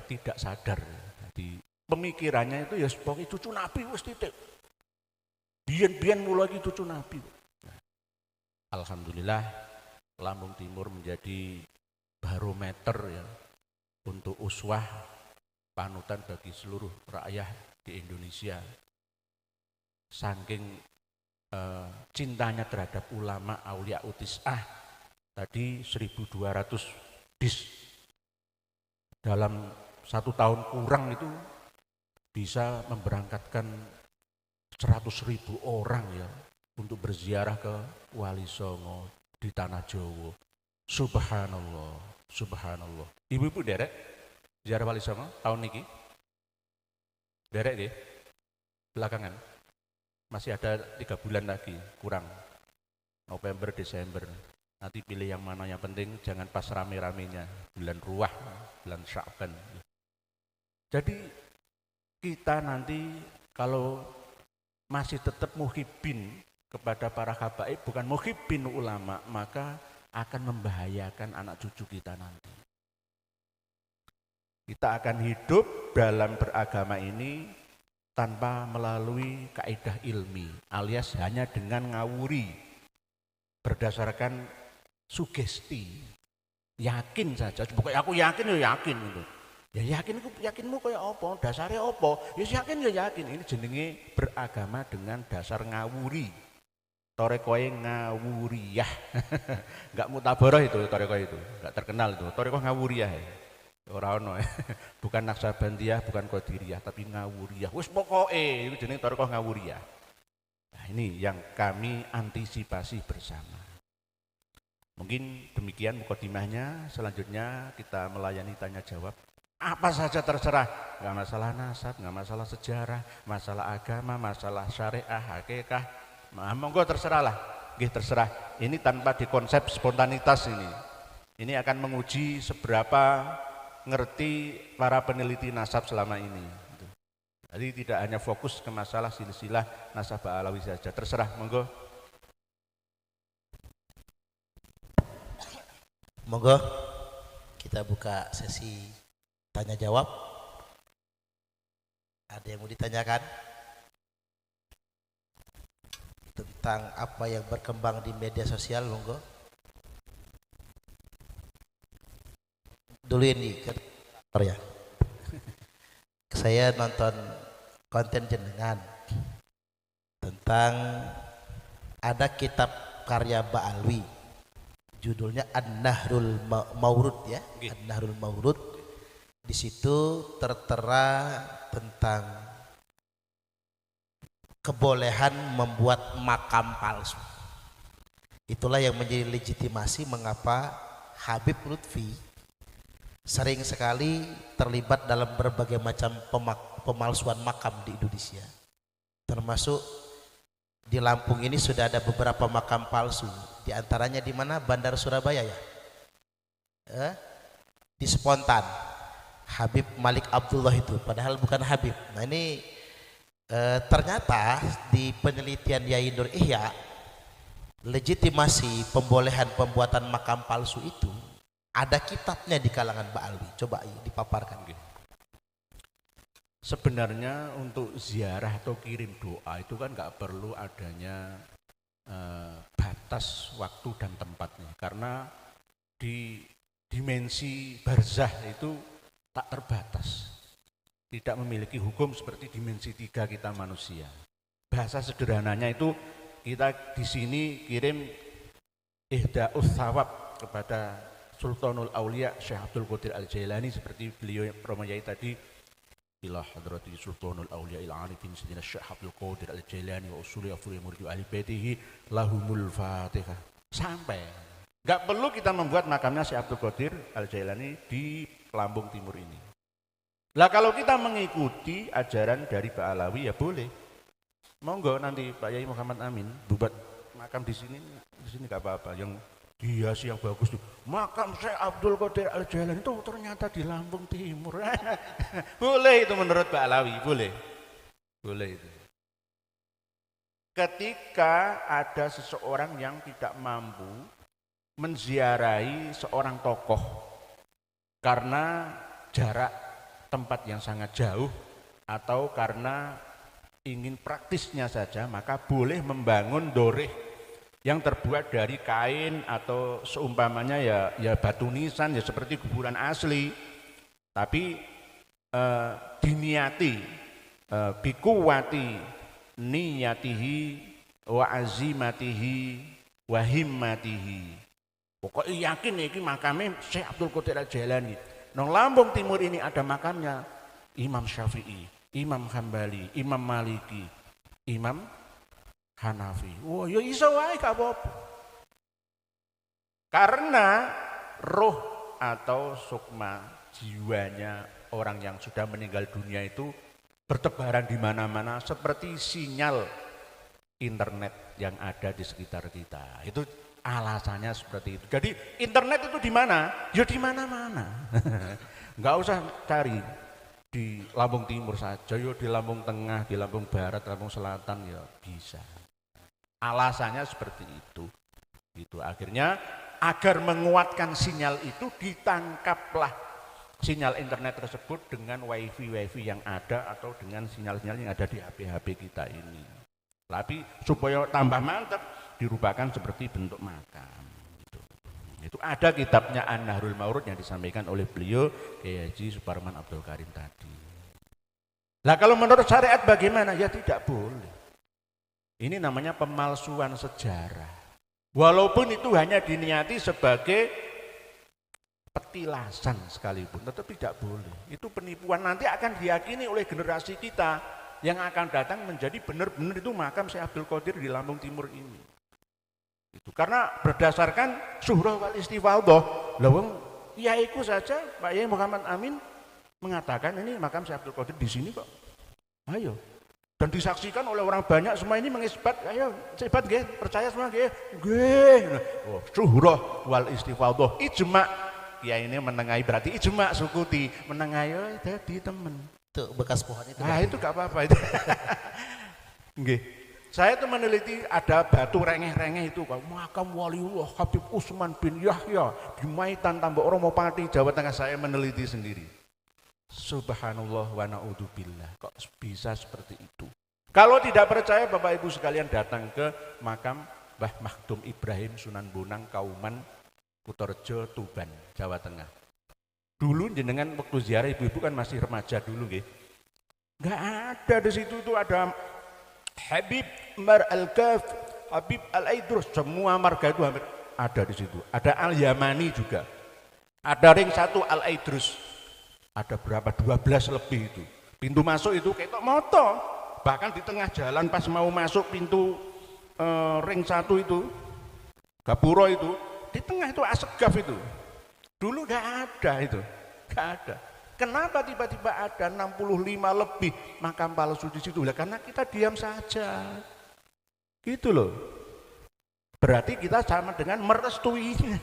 A: tidak sadar. Jadi pemikirannya itu ya pokoknya cucu Nabi wis titik. Biyen mulai cucu Nabi. Nah, alhamdulillah Lampung Timur menjadi barometer ya untuk uswah panutan bagi seluruh rakyat di Indonesia. Saking cintanya terhadap ulama aulia utis'ah, tadi 1.200 bis dalam 1 tahun kurang itu bisa memberangkatkan 100.000 orang ya untuk berziarah ke Wali Songo di Tanah Jawa. Subhanallah, subhanallah. Ibu-ibu derek ziarah Wali Songo tahun ini? Derek deh, belakangan. Masih ada 3 bulan lagi, kurang. November, Desember. Nanti pilih yang mana, yang penting jangan pas rame-ramenya. Bulan Ruah, bulan Sya'ban. Jadi kita nanti kalau masih tetap muhibbin kepada para habaib, bukan muhibbin ulama, maka akan membahayakan anak cucu kita nanti. Kita akan hidup dalam beragama ini tanpa melalui kaidah ilmi, alias hanya dengan ngawuri, berdasarkan sugesti, yakin saja. Pokoknya aku yakin ya yakin gitu. Ya yakinmu kayak apa? Dasarnya apa? Ya yakin ya yakin. Ini jenenge beragama dengan dasar ngawuri. Torekoe ngawuriyah. Enggak mutabaroh itu torekoh itu. Enggak terkenal itu. Torekoh ngawuriyah. Ora ono. Bukan Naksabandiyah, bukan Qadiriyah, tapi ngawuriyah. Wis pokoke itu jenenge torekoh ngawuriyah. Nah, ini yang kami antisipasi bersama. Mungkin demikian mukadimahnya. Selanjutnya kita melayani tanya jawab. Apa saja terserah, nggak masalah nasab, nggak masalah sejarah, masalah agama, masalah syariah, hakikah, monggo terserahlah, terserah. Ini tanpa dikonsep spontanitas ini. Ini akan menguji seberapa ngerti para peneliti nasab selama ini. Jadi tidak hanya fokus ke masalah silsilah nasab Ba'alawi saja, terserah, monggo.
B: Monggo kita buka sesi tanya jawab. Ada yang mau ditanyakan tentang apa yang berkembang di media sosial? Monggo. Dulu ini ya. Saya nonton konten jenengan tentang ada kitab karya Ba'alwi, judulnya An-Nahrul Maurud ya, An-Nahrul Maurud. Di situ tertera tentang kebolehan membuat makam palsu. Itulah yang menjadi legitimasi mengapa Habib Lutfi sering sekali terlibat dalam berbagai macam pemalsuan makam di Indonesia. Termasuk di Lampung ini sudah ada beberapa makam palsu. Di antaranya di mana? Bandar Surabaya ya. Di Spontan. Habib Malik Abdullah itu, padahal bukan Habib. Nah ini ternyata di penelitian Yai Nur Ihya, legitimasi pembolehan pembuatan makam palsu itu ada kitabnya di kalangan Ba'alwi. Coba dipaparkan gitu.
A: Sebenarnya untuk ziarah atau kirim doa itu kan nggak perlu adanya batas waktu dan tempatnya, karena di dimensi barzah itu tak terbatas, tidak memiliki hukum seperti dimensi 3 kita manusia. Bahasa sederhananya itu kita di sini kirim ihda'us thawab kepada Sultanul Aulia Syekh Abdul Qadir Al-Jailani, seperti beliau Romayai tadi, ila hadrati Sultanul Aulia il-Arifin Sayyidina Syekh Abdul Qadir Al-Jailani wa usuli afdhali muridi ahli baitihi lahumul Fatihah. Sampai enggak perlu kita membuat makamnya Syekh Abdul Qadir Al-Jailani di Lampung Timur ini. Lah kalau kita mengikuti ajaran dari Ba'alawi ya boleh. Monggo nanti Pak Yai Muhammad Amin buat makam di sini enggak apa-apa. Yang hiasi yang bagus tuh, makam Syekh Abdul Qadir Al-Jailani itu ternyata di Lampung Timur. Boleh itu menurut Ba'alawi, boleh. Boleh itu. Ketika ada seseorang yang tidak mampu menziarahi seorang tokoh karena jarak tempat yang sangat jauh atau karena ingin praktisnya saja, maka boleh membangun doreh yang terbuat dari kain atau seumpamanya ya batu nisan, ya seperti kuburan asli, tapi diniati bikuwati niyatihi wa azimatihi wa himmatihi. Pokoknya yakin ini makamnya Syekh Abdul Qadir Al-Jailani. Nang Lampung Timur ini ada makamnya Imam Syafi'i, Imam Hambali, Imam Maliki, Imam Hanafi. Wah, ya iso wae gak apa-apa. Karena roh atau sukma jiwanya orang yang sudah meninggal dunia itu bertebaran di mana-mana seperti sinyal internet yang ada di sekitar kita. Itu alasannya seperti itu. Jadi internet itu di mana? Ya di mana-mana. Enggak usah cari di Lampung Timur saja, ya di Lampung Tengah, di Lampung Barat, Lampung Selatan ya bisa. Alasannya seperti itu. Itu akhirnya agar menguatkan sinyal itu ditangkaplah sinyal internet tersebut dengan wifi yang ada atau dengan sinyal-sinyal yang ada di HP-HP kita ini. Tapi supaya tambah mantap dirubahkan seperti bentuk makam. Itu ada kitabnya An-Nahrul Mawrud yang disampaikan oleh beliau Kiai Haji Suparman Abdul Karim tadi. Nah kalau menurut syariat bagaimana? Ya tidak boleh. Ini namanya pemalsuan sejarah. Walaupun itu hanya diniati sebagai petilasan sekalipun, tetap tidak boleh. Itu penipuan, nanti akan diyakini oleh generasi kita yang akan datang menjadi benar-benar itu makam Syekh Abdul Qadir di Lampung Timur ini. Itu karena berdasarkan Syuhrah wal Istifadhah. Lawang yaiku saja Pak Yai Muhammad Amin mengatakan ini makam Syekh Abdul Qadir di sini kok. Ayo. Dan disaksikan oleh orang banyak, semua ini mengisbat. Ayo, isbat nggih, percaya semua nggih. Nggih. Oh, Syuhrah wal Istifadhah ijma. Ya ini menengahi berarti ijma sukuti menengahi dadi temen.
B: Tuh bekas pohon itu.
A: Nah, itu gak apa-apa itu. Nggih. Saya itu meneliti ada batu rengeh-rengeh itu makam Waliullah Habib Utsman bin Yahya di Maitan Tambak Oromopati Jawa Tengah. Saya meneliti sendiri. Subhanallah wa na'udzubillah. Kok bisa seperti itu? Kalau tidak percaya Bapak Ibu sekalian datang ke makam Mbah Makhdum Ibrahim Sunan Bonang Kauman Kutorejo Tuban Jawa Tengah. Dulu jenengan waktu ziarah ibu-ibu kan masih remaja dulu nggih. Enggak ada di situ tuh ada Habib Mar Al-Kaf, Habib Al-Aidrus, semua marga itu hampir ada di situ. Ada Al-Yamani juga. Ada ring 1 Al-Aidrus. Ada berapa? 12 lebih itu. Pintu masuk itu ketok moto. Bahkan di tengah jalan pas mau masuk pintu ring 1 itu, Gapuro itu, di tengah itu Asegaf itu. Dulu enggak ada itu. Enggak ada. Kenapa tiba-tiba ada 65 lebih makam palsu di situ? Ya karena kita diam saja. Gitu loh. Berarti kita sama dengan merestuinya.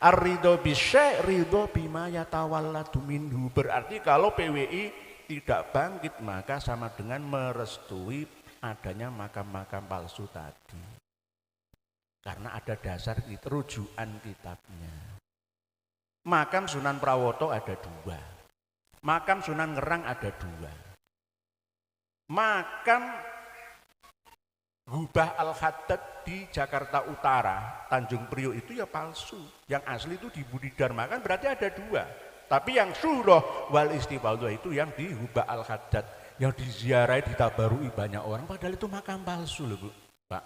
A: Ar-ridho bisyai' ridho bima yatawalladu minhu. Berarti kalau PWI tidak bangkit maka sama dengan merestui adanya makam-makam palsu tadi. Karena ada dasar rujukan kitabnya. Makam Sunan Prawoto ada 2. Makam Sunan Ngerang ada 2. Makam Hubah Al-Haddad di Jakarta Utara, Tanjung Priok itu ya palsu. Yang asli itu di Budi Dharma, kan berarti ada 2. Tapi yang syuroh wal istifaudah itu yang di Hubah Al-Haddad, yang diziarahi, ditabarui banyak orang, padahal itu makam palsu loh Bu. Pak,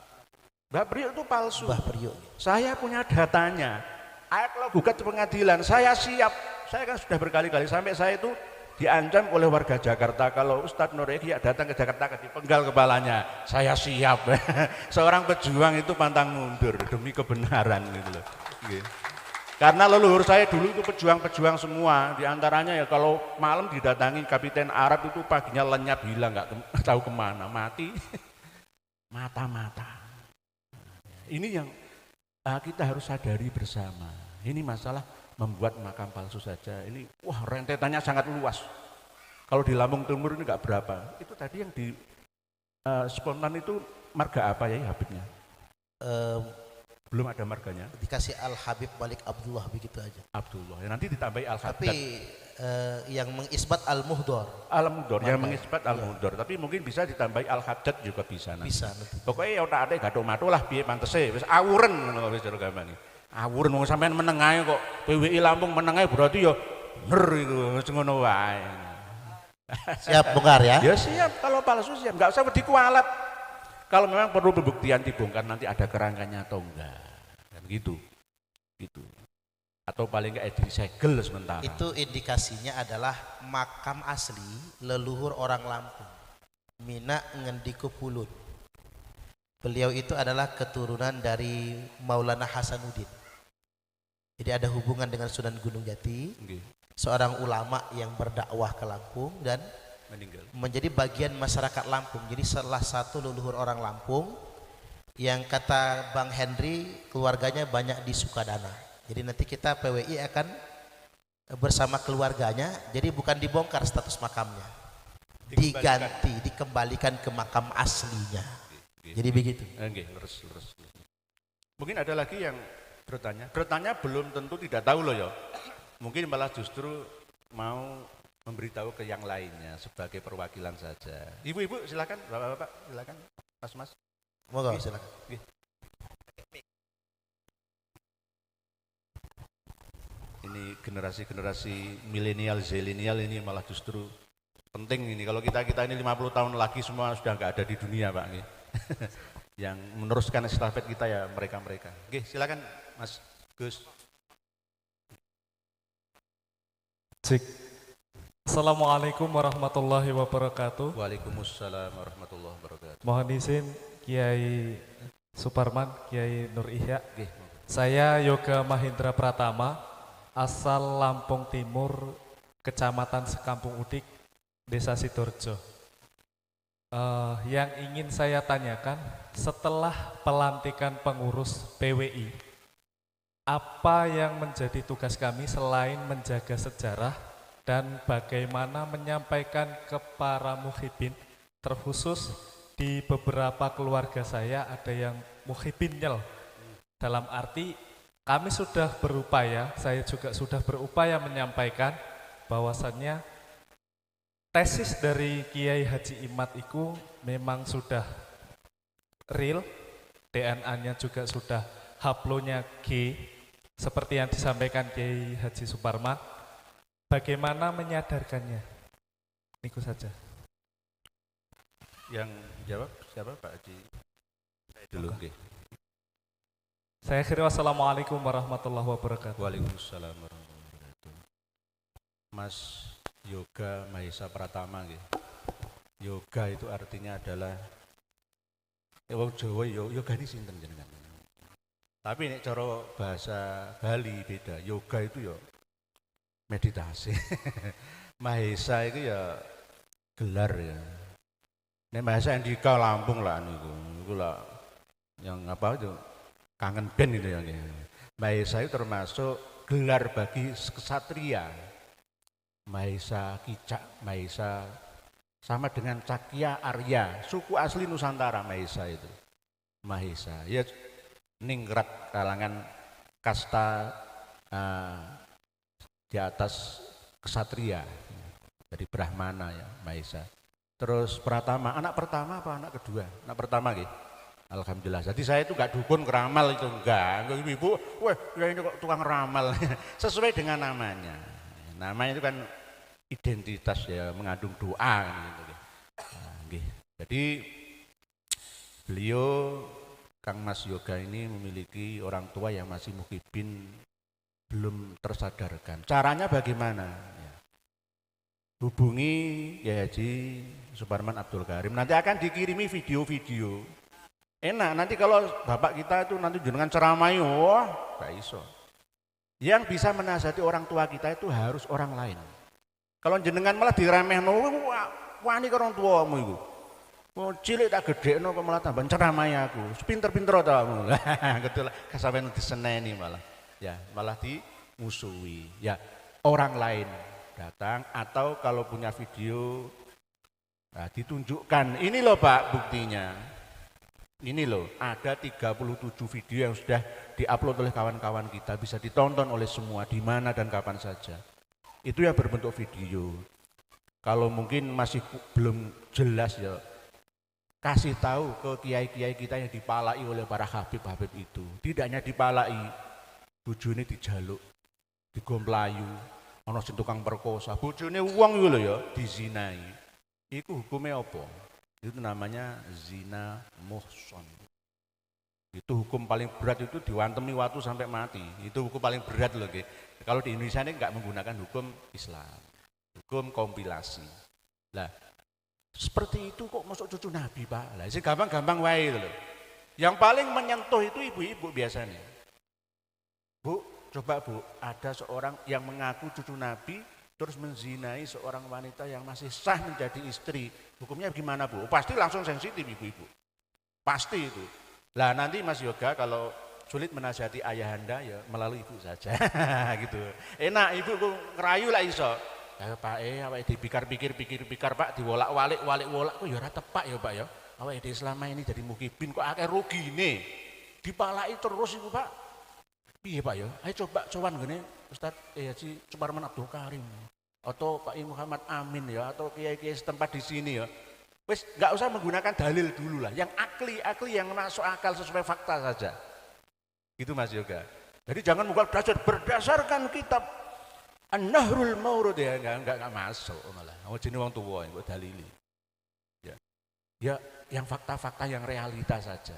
A: Mbak Priok itu palsu.
B: Mbah Priok.
A: Saya punya datanya. Kalau gugat ke pengadilan, saya siap. Saya kan sudah berkali-kali sampai saya itu diancam oleh warga Jakarta. Kalau Ustadz Nur Eki datang ke Jakarta dipenggal kepalanya, saya siap. Seorang pejuang itu pantang mundur demi kebenaran gitu loh. Karena leluhur saya dulu itu pejuang-pejuang semua. Di antaranya ya kalau malam didatangi Kapiten Arab itu paginya lenyap hilang, nggak tahu kemana, mati. Mata-mata. Ini yang kita harus sadari bersama. Ini masalah membuat makam palsu saja. Ini wah rentetannya sangat luas. Kalau di Lampung Timur ini enggak berapa. Itu tadi yang di spontan itu marga apa ya Habibnya? Belum ada marganya.
B: Dikasih Al Habib Malik Abdullah begitu aja.
A: Abdullah. Ya, nanti ditambahi Al Haddad.
B: Tapi yang mengisbat Al Muhdor.
A: Al Muhdor, yang mengisbat Al Muhdor. Tapi mungkin bisa ditambahi Al Haddad juga bisa nanti.
B: Bisa nanti.
A: Pokoknya ya otak-atik gathuk-mathuk lah piye pantese. Wis awuren ngono wis cara gampang. Awuren wong sampean meneng ae kok. PWI Lampung meneng ae berarti ya ner iku wis ngono wae.
B: Siap bongkar ya?
A: Ya siap, kalau palsu siap, enggak usah wedi kualat. Kalau memang perlu pembuktian dibongkar nanti ada kerangkanya atau enggak. Kan gitu. Gitu. Atau paling enggak disegel sementara.
B: Itu indikasinya adalah makam asli leluhur orang Lampung. Mina Ngendiku Pulun. Beliau itu adalah keturunan dari Maulana Hasanuddin. Jadi ada hubungan dengan Sunan Gunung Jati.
A: Okay.
B: Seorang ulama yang berdakwah ke Lampung dan
A: Meninggal.
B: menjadi bagian masyarakat Lampung. Jadi salah satu leluhur orang Lampung yang kata Bang Henry keluarganya banyak di Sukadana. Jadi nanti kita PWI akan bersama keluarganya. Jadi bukan dibongkar status makamnya, diganti, dikembalikan ke makam aslinya. Jadi begitu.
A: Oke, lurus. Mungkin ada lagi yang bertanya belum tentu tidak tahu loh ya. Mungkin malah justru mau memberitahu ke yang lainnya sebagai perwakilan saja. Ibu-ibu silakan, bapak-bapak silakan, mas-mas.
B: Moga silakan.
A: Ini generasi milenial, zilenial ini malah justru penting ini. Kalau kita ini 50 tahun lagi semua sudah nggak ada di dunia Pak. Yang meneruskan estafet kita ya mereka-mereka. Oke, silakan Mas Gus.
D: Cik. Assalamualaikum warahmatullahi wabarakatuh.
A: Waalaikumsalam warahmatullahi wabarakatuh.
D: Mohon izin Kiai Suparman, Kiai Nur Ihya.
A: Oke.
D: Saya Yoga Mahindra Pratama, asal Lampung Timur, Kecamatan Sekampung Udik, Desa Sidoarjo. Yang ingin saya tanyakan, setelah pelantikan pengurus PWI, apa yang menjadi tugas kami selain menjaga sejarah dan bagaimana menyampaikan ke para muhibin, terkhusus di beberapa keluarga saya ada yang muhibin nyel, dalam arti kami sudah berupaya, saya juga sudah berupaya menyampaikan bahwasannya tesis dari Kiai Haji Imad itu memang sudah real, DNA-nya juga sudah haplonya G, seperti yang disampaikan Kiai Haji Suparman. Bagaimana menyadarkannya? Itu saja.
A: Yang jawab siapa Pak Haji? Saya dulu. Okay.
D: Saya akhiri wassalamualaikum warahmatullahi wabarakatuh.
A: Waalaikumsalam warahmatullahi wabarakatuh. Mas Yoga Mahesa Pratama gitu. Yoga itu artinya adalah wong Jawa yoga ini sinten jenengan. Tapi nek cara bahasa Bali beda. Yoga itu ya meditasi. Mahesa itu ya gelar ya. Nek Mahesa Andika Lampung lah niku lah yang apa itu kangen band itu ya. Mahesa itu termasuk gelar bagi kesatria. Mahesa Kicak, Mahesa sama dengan Cakya Arya, suku asli Nusantara Mahesa itu. Mahesa, ya ningrat kalangan kasta di atas kesatria dari Brahmana ya Mahesa. Terus Pratama, anak pertama apa anak kedua? Anak pertama gitu. Alhamdulillah. Jadi saya itu enggak dukun ngeramal itu enggak. Ibu, wah ya ini kok tukang ramal. Sesuai dengan namanya. Namanya itu kan identitas ya, mengandung doa gitu. Nah, jadi beliau Kang Mas Yoga ini memiliki orang tua yang masih mukibin belum tersadarkan. Caranya bagaimana? Ya. Hubungi Kiai Haji Suparman Abdul Karim. Nanti akan dikirimi video-video. Enak, nanti kalau bapak kita itu nanti jenengan ceramah, wah gak iso. Yang bisa menasihati orang tua kita itu harus orang lain. Kalau jenengan malah diremehno, wani ke orang tuamu itu. Oh, cilik tak gedekno kok malah tambah ceramahi aku. Pinter-pinter ta kamu. Betul lah, kasawen diseneni malah. Ya, malah dimusuhi. Ya, orang lain datang atau kalau punya video nah, ditunjukkan. Ini loh Pak buktinya. Ini loh, ada 37 video yang sudah diupload oleh kawan-kawan kita, bisa ditonton oleh semua di mana dan kapan saja. Itu yang berbentuk video. Kalau mungkin masih belum jelas ya, kasih tahu ke kiai-kiai kita yang dipalai oleh para habib-habib itu. Tidak hanya dipalai, bojone dijaluk, digomplayu, ana sing tukang perkosa, bojone wong iku lho ya dizinai. Iku hukumnya apa? Itu namanya zina muhson. Itu hukum paling berat, itu diwantemi watu sampai mati. Itu hukum paling berat loh. Kalau di Indonesia ini nggak menggunakan hukum Islam, hukum kompilasi. Lah, seperti itu kok masuk cucu Nabi Pak? Lah, sih gampang-gampang wae itu loh. Yang paling menyentuh itu ibu-ibu biasanya. Bu, coba Bu, ada seorang yang mengaku cucu Nabi terus menzinai seorang wanita yang masih sah menjadi istri, hukumnya gimana Bu? Pasti langsung sensitif ibu-ibu, pasti itu. Lah nanti Mas Yoga kalau sulit menasihati ayahanda ya melalui ibu saja, gitu. Enak ibu ku ngerayu lah iso. Pak awake dipikir-pikir Pak, diwolak-walik kok ya ora tepak ya Pak ya. Awake dhewe selama ini jadi mukibin kok akeh rugine. Dipalaki terus iku Pak. Piye Pak ya? Ayo coba sowan ngene Ustaz Haji Suparman Abdul Karim atau Pak Muhammad Amin ya atau kiai-kiai setempat di sini ya. Wis enggak usah menggunakan dalil dulu lah, yang akli yang masuk akal sesuai fakta saja. Gitu Mas Yoga. Jadi jangan buka berdasarkan kitab An-Nahrul Maurud ya, enggak masuk malah. Oh jenenge wong tuwa mbok dalili. Ya. Ya yang fakta-fakta yang realita saja.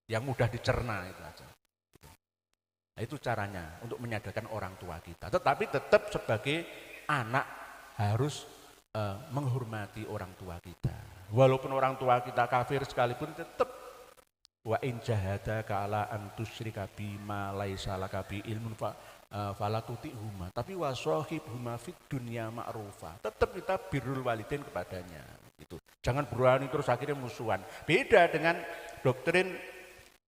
A: Yang mudah dicerna itu aja. Nah, itu caranya untuk menyadarkan orang tua kita. Tetapi tetap sebagai anak harus menghormati orang tua kita. Walaupun orang tua kita kafir sekalipun tetap wa in jahadaka ala an tusyrika bima laisa laka bi ilmun fala tutihuma. Tapi wasahibhuma fid dunya ma'rufa. Tetap kita birrul walidain kepadanya. Itu. Jangan berani terus akhirnya musuhan. Beda dengan doktrin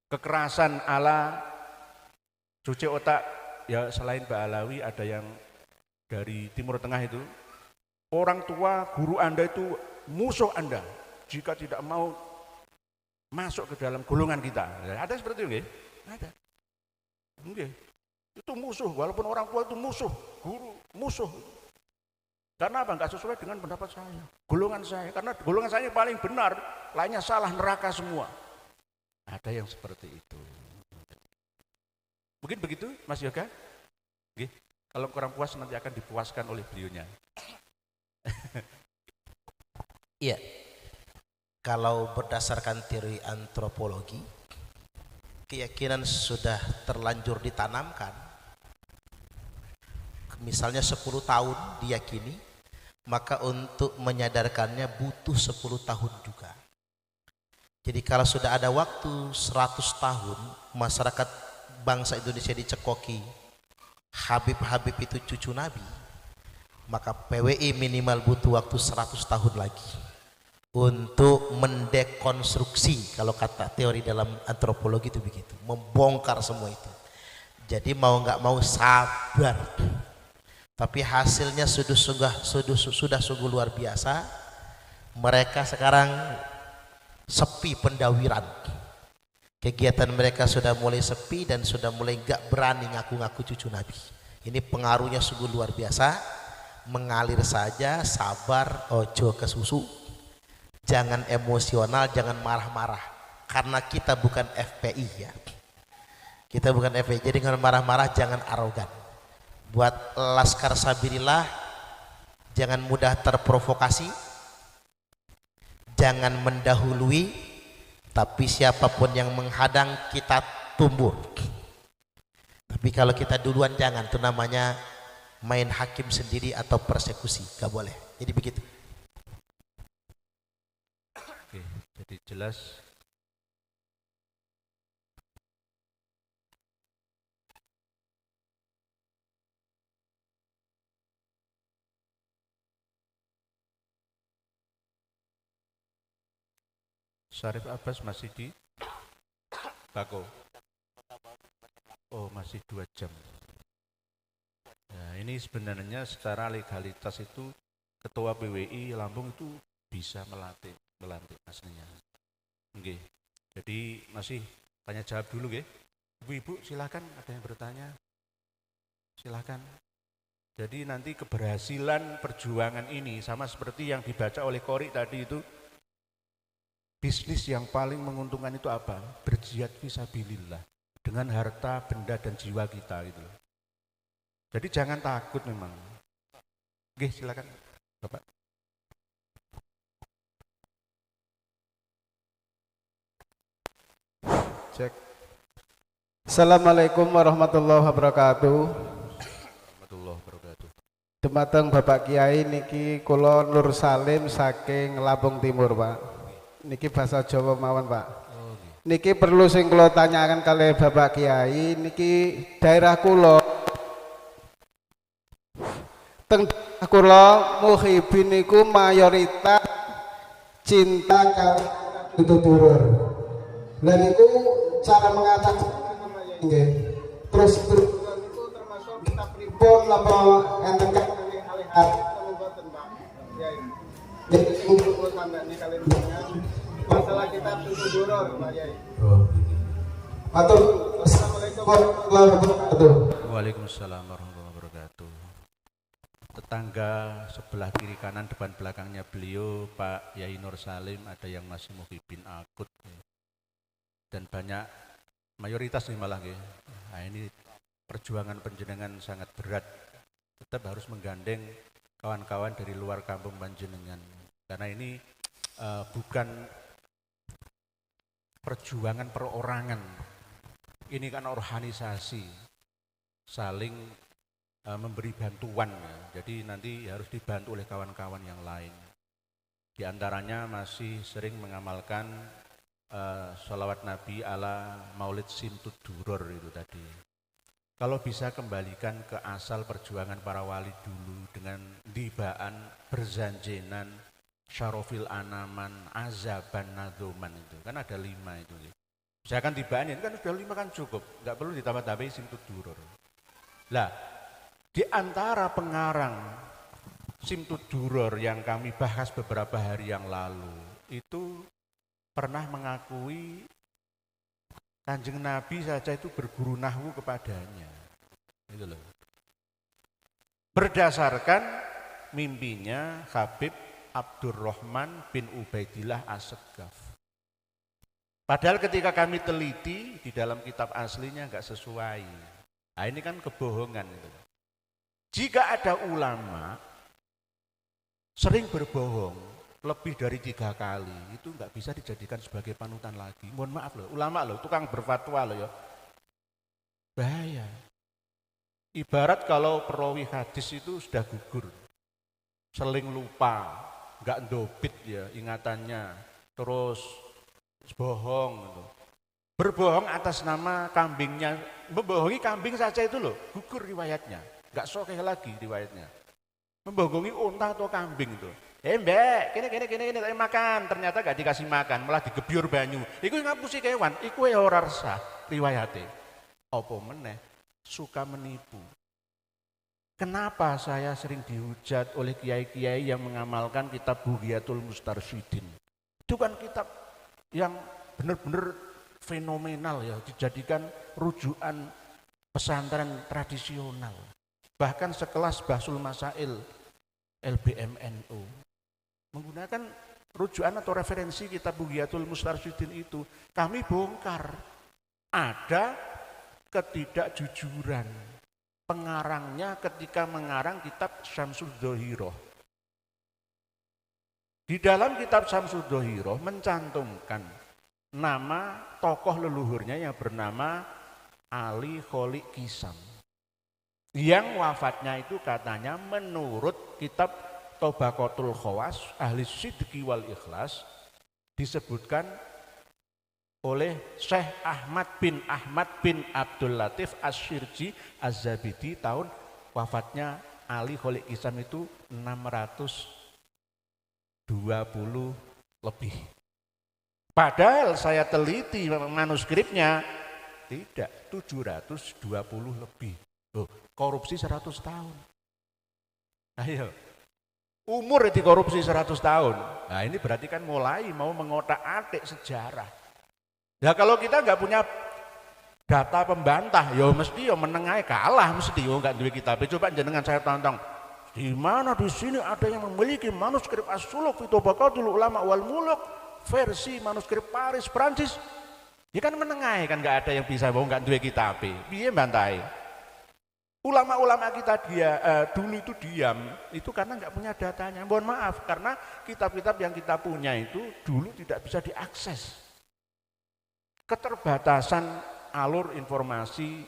A: kekerasan ala cuci otak ya, selain Mbak Alawi ada yang dari Timur Tengah itu. Orang tua guru Anda itu musuh Anda jika tidak mau masuk ke dalam golongan kita. Ada seperti itu nggih? Ada. Nggih. Itu musuh, walaupun orang tua itu musuh, guru musuh. Karena apa? Enggak sesuai dengan pendapat saya, golongan saya. Karena golongan saya paling benar, lainnya salah, neraka semua. Ada yang seperti itu. Mungkin begitu Mas Yoga? Oke. Kalau kurang puas nanti akan dipuaskan oleh beliaunya.
B: Iya. Kalau berdasarkan teori antropologi, keyakinan sudah terlanjur ditanamkan. Misalnya 10 tahun diyakini, maka untuk menyadarkannya butuh 10 tahun juga. Jadi kalau sudah ada waktu 100 tahun masyarakat bangsa Indonesia dicekoki Habib-habib itu cucu Nabi, maka PWI minimal butuh waktu 100 tahun lagi untuk mendekonstruksi, kalau kata teori dalam antropologi itu begitu, membongkar semua itu. Jadi mau nggak mau sabar, tapi hasilnya sudah sungguh luar biasa. Mereka sekarang sepi pendawiran, kegiatan mereka sudah mulai sepi dan sudah mulai nggak berani ngaku-ngaku cucu Nabi. Ini pengaruhnya sungguh luar biasa. Mengalir saja, sabar, ojo ke susu, jangan emosional, jangan marah-marah, karena kita bukan FPI ya, kita bukan FPI. Jadi jangan marah-marah, jangan arogan. Buat Laskar Sabilillah, jangan mudah terprovokasi, jangan mendahului, tapi siapapun yang menghadang kita tumbur. Tapi kalau kita duluan jangan, itu namanya main hakim sendiri atau persekusi, gak boleh. Jadi begitu.
A: Oke, jadi jelas. Syarif Abbas masih di Bako. Oh, masih 2 jam. Nah, ini sebenarnya secara legalitas itu Ketua PWI Lampung itu bisa melantik aslinya. Oke. Jadi masih tanya jawab dulu ya. Ibu-ibu silakan, ada yang bertanya. Silakan. Jadi nanti keberhasilan perjuangan ini sama seperti yang dibaca oleh Qori tadi itu, bisnis yang paling menguntungkan itu apa? Berjihad fisabilillah dengan harta, benda dan jiwa kita gitu. Jadi jangan takut memang. Oke, silakan Bapak.
E: Cek. Assalamualaikum warahmatullahi wabarakatuh.
A: Warahmatullahi wabarakatuh.
E: Dumateng Bapak Kiai niki kula Nur Salim saking Lampung Timur, Pak. Niki bahasa Jawa mawon, Pak. Niki perlu sing kula tanyakan kali Bapak Kiai, niki daerah kula teng kula muhibin niku mayoritas cinta kali itu turun. Lah niku cara mengatasi nggih. Terus itu termasuk kita pripun apa enten hal-hal mboten, Pak. Jadi kumpul sampai di kalian masalah kita tutup duror, Pak Yai. Matur. Assalamualaikum warahmatullahi wabarakatuh.
A: Waalaikumsalam warahmatullahi wabarakatuh. Tetangga sebelah kiri kanan depan belakangnya beliau Pak Yai Nur Salim ada yang masih muhibin akut dan banyak mayoritas nih malah ya. Nah, ini perjuangan panjenengan sangat berat, tetap harus menggandeng kawan-kawan dari luar kampung panjenengan karena ini bukan perjuangan perorangan, ini kan organisasi saling memberi bantuan ya. Jadi nanti harus dibantu oleh kawan-kawan yang lain. Di antaranya masih sering mengamalkan sholawat Nabi ala Maulid Simtud Duror itu tadi. Kalau bisa kembalikan ke asal perjuangan para wali dulu dengan dibaan, berzanjenan, syarofil anaman, azaban nadzoman itu kan ada 5 itu. Misalkan tibaan ini kan sudah 5 kan cukup, nggak perlu ditambah-tambahin Simtud Duror. Lah, di antara pengarang Simtud Duror yang kami bahas beberapa hari yang lalu itu pernah mengakui Kanjeng Nabi saja itu berguru nahwu kepadanya. Itu loh. Berdasarkan mimpinya Habib Abdurrahman bin Ubaidillah As-Seggaf. Padahal ketika kami teliti di dalam kitab aslinya enggak sesuai. Nah, ini kan kebohongan itu. Jika ada ulama sering berbohong lebih dari 3 kali, itu enggak bisa dijadikan sebagai panutan lagi. Mohon maaf loh, ulama loh, tukang berfatwa loh ya. Bahaya. Ibarat kalau perawi hadis itu sudah gugur, seling lupa, enggak ndobit ya ingatannya, terus bohong gitu. Berbohong atas nama kambingnya, membohongi kambing saja itu loh, gugur riwayatnya, enggak sahih lagi riwayatnya. Membonggongi unta atau kambing itu. Mbak, kene saya makan, ternyata gak dikasih makan, malah digebyur banyu. Iku ngapusi kewan, iku ya ora resah riwayate. Apa meneh suka menipu. Kenapa saya sering dihujat oleh kiai-kiai yang mengamalkan kitab Bughiyatul Mustarsyidin? Itu kan kitab yang benar-benar fenomenal ya, dijadikan rujukan pesantren tradisional. Bahkan sekelas Bahsul Masail LBMNU menggunakan rujukan atau referensi kitab Bughiyatul Mustarsyidin itu. Kami bongkar ada ketidakjujuran pengarangnya ketika mengarang kitab Syamsul Dhohiroh. Di dalam kitab Syamsul Dhohiroh mencantumkan nama tokoh leluhurnya yang bernama Ali Kholik Kisam. Yang wafatnya itu katanya menurut kitab Tobaqatul Khawas Ahli Sidqi wal Ikhlas disebutkan oleh Syekh Ahmad bin Abdul Latif Asy-Syirji Az-Zabidi tahun wafatnya Ali Kholik Kisam itu 620 lebih. Padahal saya teliti manuskripnya tidak 720 lebih. Loh, korupsi 100 tahun. Ayo. Umur dikorupsi 100 tahun. Nah, ini berarti kan mulai mau mengotak-atik sejarah. Ya kalau kita nggak punya data pembantah, ya mesti ya menengai kalah mesti ya nggak duwe kitab. Coba jenengan saya tantang. Di mana di sini ada yang memiliki manuskrip As-Suluk fi Tabaqatul Ulama wal Muluk versi manuskrip Paris Prancis? Ya kan menengai kan nggak ada yang bisa mau nggak duwe kitab. Piye bantai? Ulama-ulama kita dulu itu diam, itu karena nggak punya datanya. Mohon maaf, karena kitab-kitab yang kita punya itu dulu tidak bisa diakses. Keterbatasan alur informasi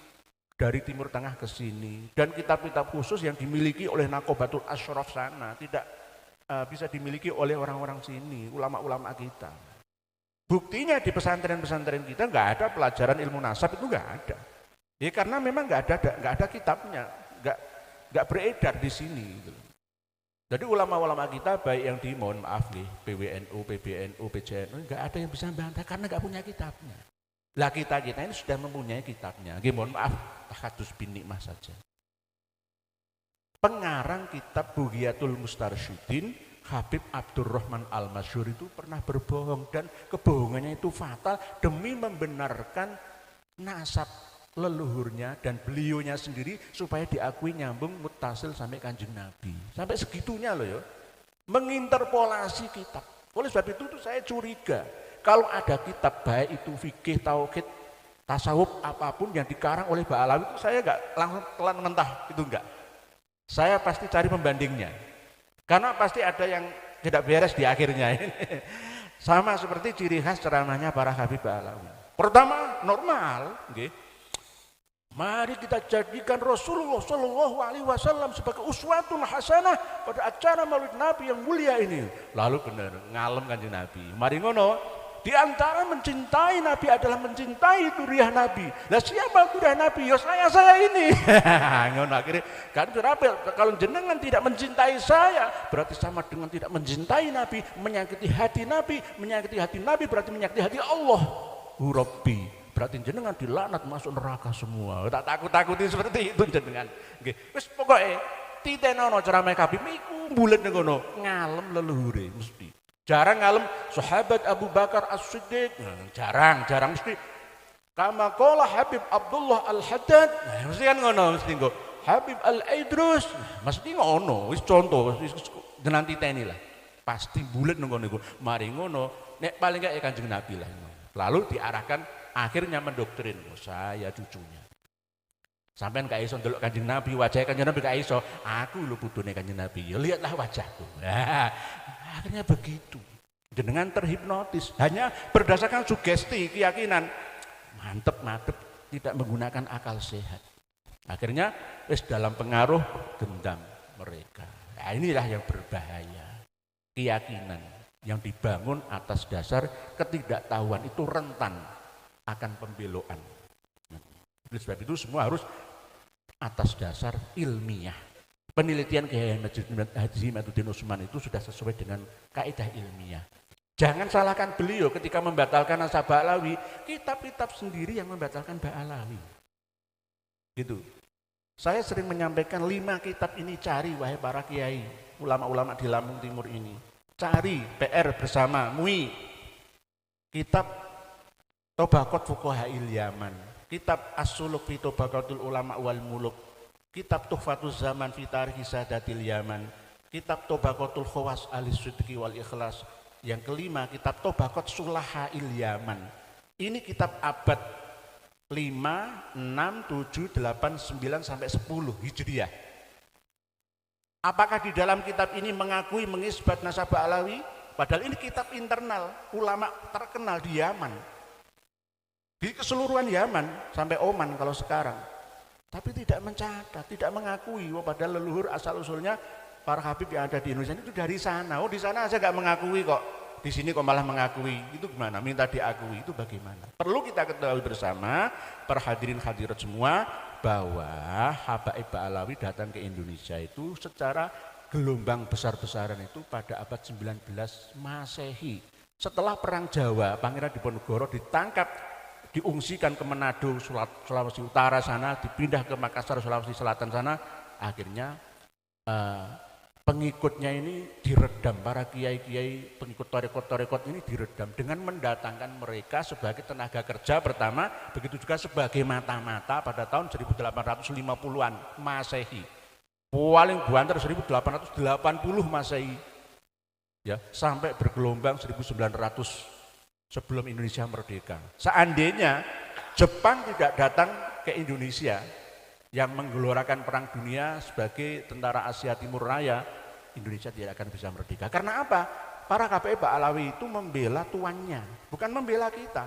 A: dari Timur Tengah ke sini, dan kitab-kitab khusus yang dimiliki oleh Naqobatul Asyraf sana tidak bisa dimiliki oleh orang-orang sini, ulama-ulama kita. Buktinya di pesantren-pesantren kita nggak ada pelajaran ilmu nasab, itu nggak ada. Ya karena memang nggak ada kitabnya, nggak beredar di sini. Gitu. Jadi ulama-ulama kita baik yang di mohon maaf nih PWNU, PBNU, PJNU nggak ada yang bisa membantah karena nggak punya kitabnya. Lah kita ini sudah mempunyai kitabnya. Mohon maaf, Tahadus bin Nikmah saja. Pengarang kitab Bughiyatul Mustarsyidin Habib Abdurrahman Al-Masyhur itu pernah berbohong dan kebohongannya itu fatal demi membenarkan nasab leluhurnya dan beliaunya sendiri supaya diakui nyambung muttasil sampai Kanjeng Nabi. Sampai segitunya loh ya. Menginterpolasi kitab. Oleh sebab itu tuh saya curiga kalau ada kitab baik itu fikih, tauhid, tasawuf apapun yang dikarang oleh Mbak Alawi itu saya enggak langsung telan mentah, itu enggak. Saya pasti cari pembandingnya. Karena pasti ada yang tidak beres di akhirnya. Sama seperti ciri khas ceramahnya para Habib Alawi. Pertama, normal, nggih. Mari kita jadikan Rasulullah Shallallahu Alaihi Wasallam sebagai uswatun hasanah pada acara Maulid Nabi yang mulia ini. Lalu benar ngalem Kanjeng Nabi. Mari ngono. Di antara mencintai Nabi adalah mencintai duriah Nabi. Lah siapa duriah Nabi? Ya saya ini. Ngono akhirnya kan rapel. Kalau jenengan tidak mencintai saya, berarti sama dengan tidak mencintai Nabi, menyakiti hati Nabi, menyakiti hati Nabi berarti menyakiti hati Allah. Rabbi. Berarti jenengan dilaknat masuk neraka semua. Tak takut-takutin seperti itu jenengan. Nggih. Wis pokoke titenono ceramah Habib iku mbulet ngono, ngalem leluhure mesti. Jarang ngalem sahabat Abu Bakar As-Siddiq. Jarang mesti. Kama qala Habib Abdullah Al-Haddad. Mesti kan ngono mesti nggo. Habib Al-Aidrus. Mesti ngono, wis contoh wis denan titeni lah. Pasti mbulet ngono niku. Mari ngono, nek paling gak Kanjeng Nabi lah. Lalu diarahkan akhirnya mendoktrin, saya cucunya. Sampean gak iso ndelok Kanjeng Nabi, wajah Kanjeng Nabi gak iso. Aku lho putune Kanjeng Nabi. Ya lihatlah wajahku. Nah, akhirnya begitu. Jenengan terhipnotis hanya berdasarkan sugesti, keyakinan. Mantep, tidak menggunakan akal sehat. Akhirnya wis dalam pengaruh dendam mereka. Nah, inilah yang berbahaya. Keyakinan yang dibangun atas dasar ketidaktahuan itu rentan akan pembelokan. Oleh sebab itu semua harus atas dasar ilmiah. penelitian Kiai Haji Imaduddin Utsman itu sudah sesuai dengan kaidah ilmiah. Jangan salahkan beliau ketika membatalkan nasab Ba'alawi, kitab-kitab sendiri yang membatalkan Ba'alawi. Gitu. Saya sering menyampaikan 5 kitab ini cari wahai para kiai, ulama-ulama di Lampung Timur ini. Cari PR bersama MUI. Kitab Tobaqat Fuqaha'il Yaman, kitab As-Suluk fi Tobaqatul Ulama wal Muluk, kitab Tuhfatuz Zaman fi Tarikh Sadatil Yaman, kitab Tobaqatul Khawas Al-Sidqi wal Ikhlas. Yang kelima, kitab Tobaqat Sulaha'il Yaman. Ini kitab abad 5, 6, 7, 8, 9 sampai 10 Hijriah. Apakah di dalam kitab ini mengakui mengisbat nasab Ba'alawi? Padahal ini kitab internal ulama terkenal di Yaman. Di keseluruhan Yaman sampai Oman kalau sekarang. Tapi tidak mencatat, tidak mengakui. Padahal leluhur asal usulnya para habib yang ada di Indonesia itu dari sana. Oh, di sana saya nggak mengakui kok. Di sini kok malah mengakui. Itu gimana? Minta diakui itu bagaimana? Perlu kita ketahui bersama, para hadirin hadirat semua, bahwa Habaib Ba'alawi datang ke Indonesia itu secara gelombang besar-besaran itu pada abad 19 Masehi. Setelah Perang Jawa, Pangeran Diponegoro ditangkap, diungsikan ke Manado, Sulawesi Utara sana, dipindah ke Makassar, Sulawesi Selatan sana, akhirnya pengikutnya ini diredam, para kiai-kiai pengikut tarekat-tarekat ini diredam dengan mendatangkan mereka sebagai tenaga kerja pertama, begitu juga sebagai mata-mata pada tahun 1850-an Masehi. Paling banter 1880 Masehi. Ya, sampai bergelombang 1900 sebelum Indonesia merdeka. Seandainya Jepang tidak datang ke Indonesia yang menggelorakan perang dunia sebagai tentara Asia Timur Raya, Indonesia tidak akan bisa merdeka. Karena apa? Para KPI Ba'alawi itu membela tuannya, bukan membela kita.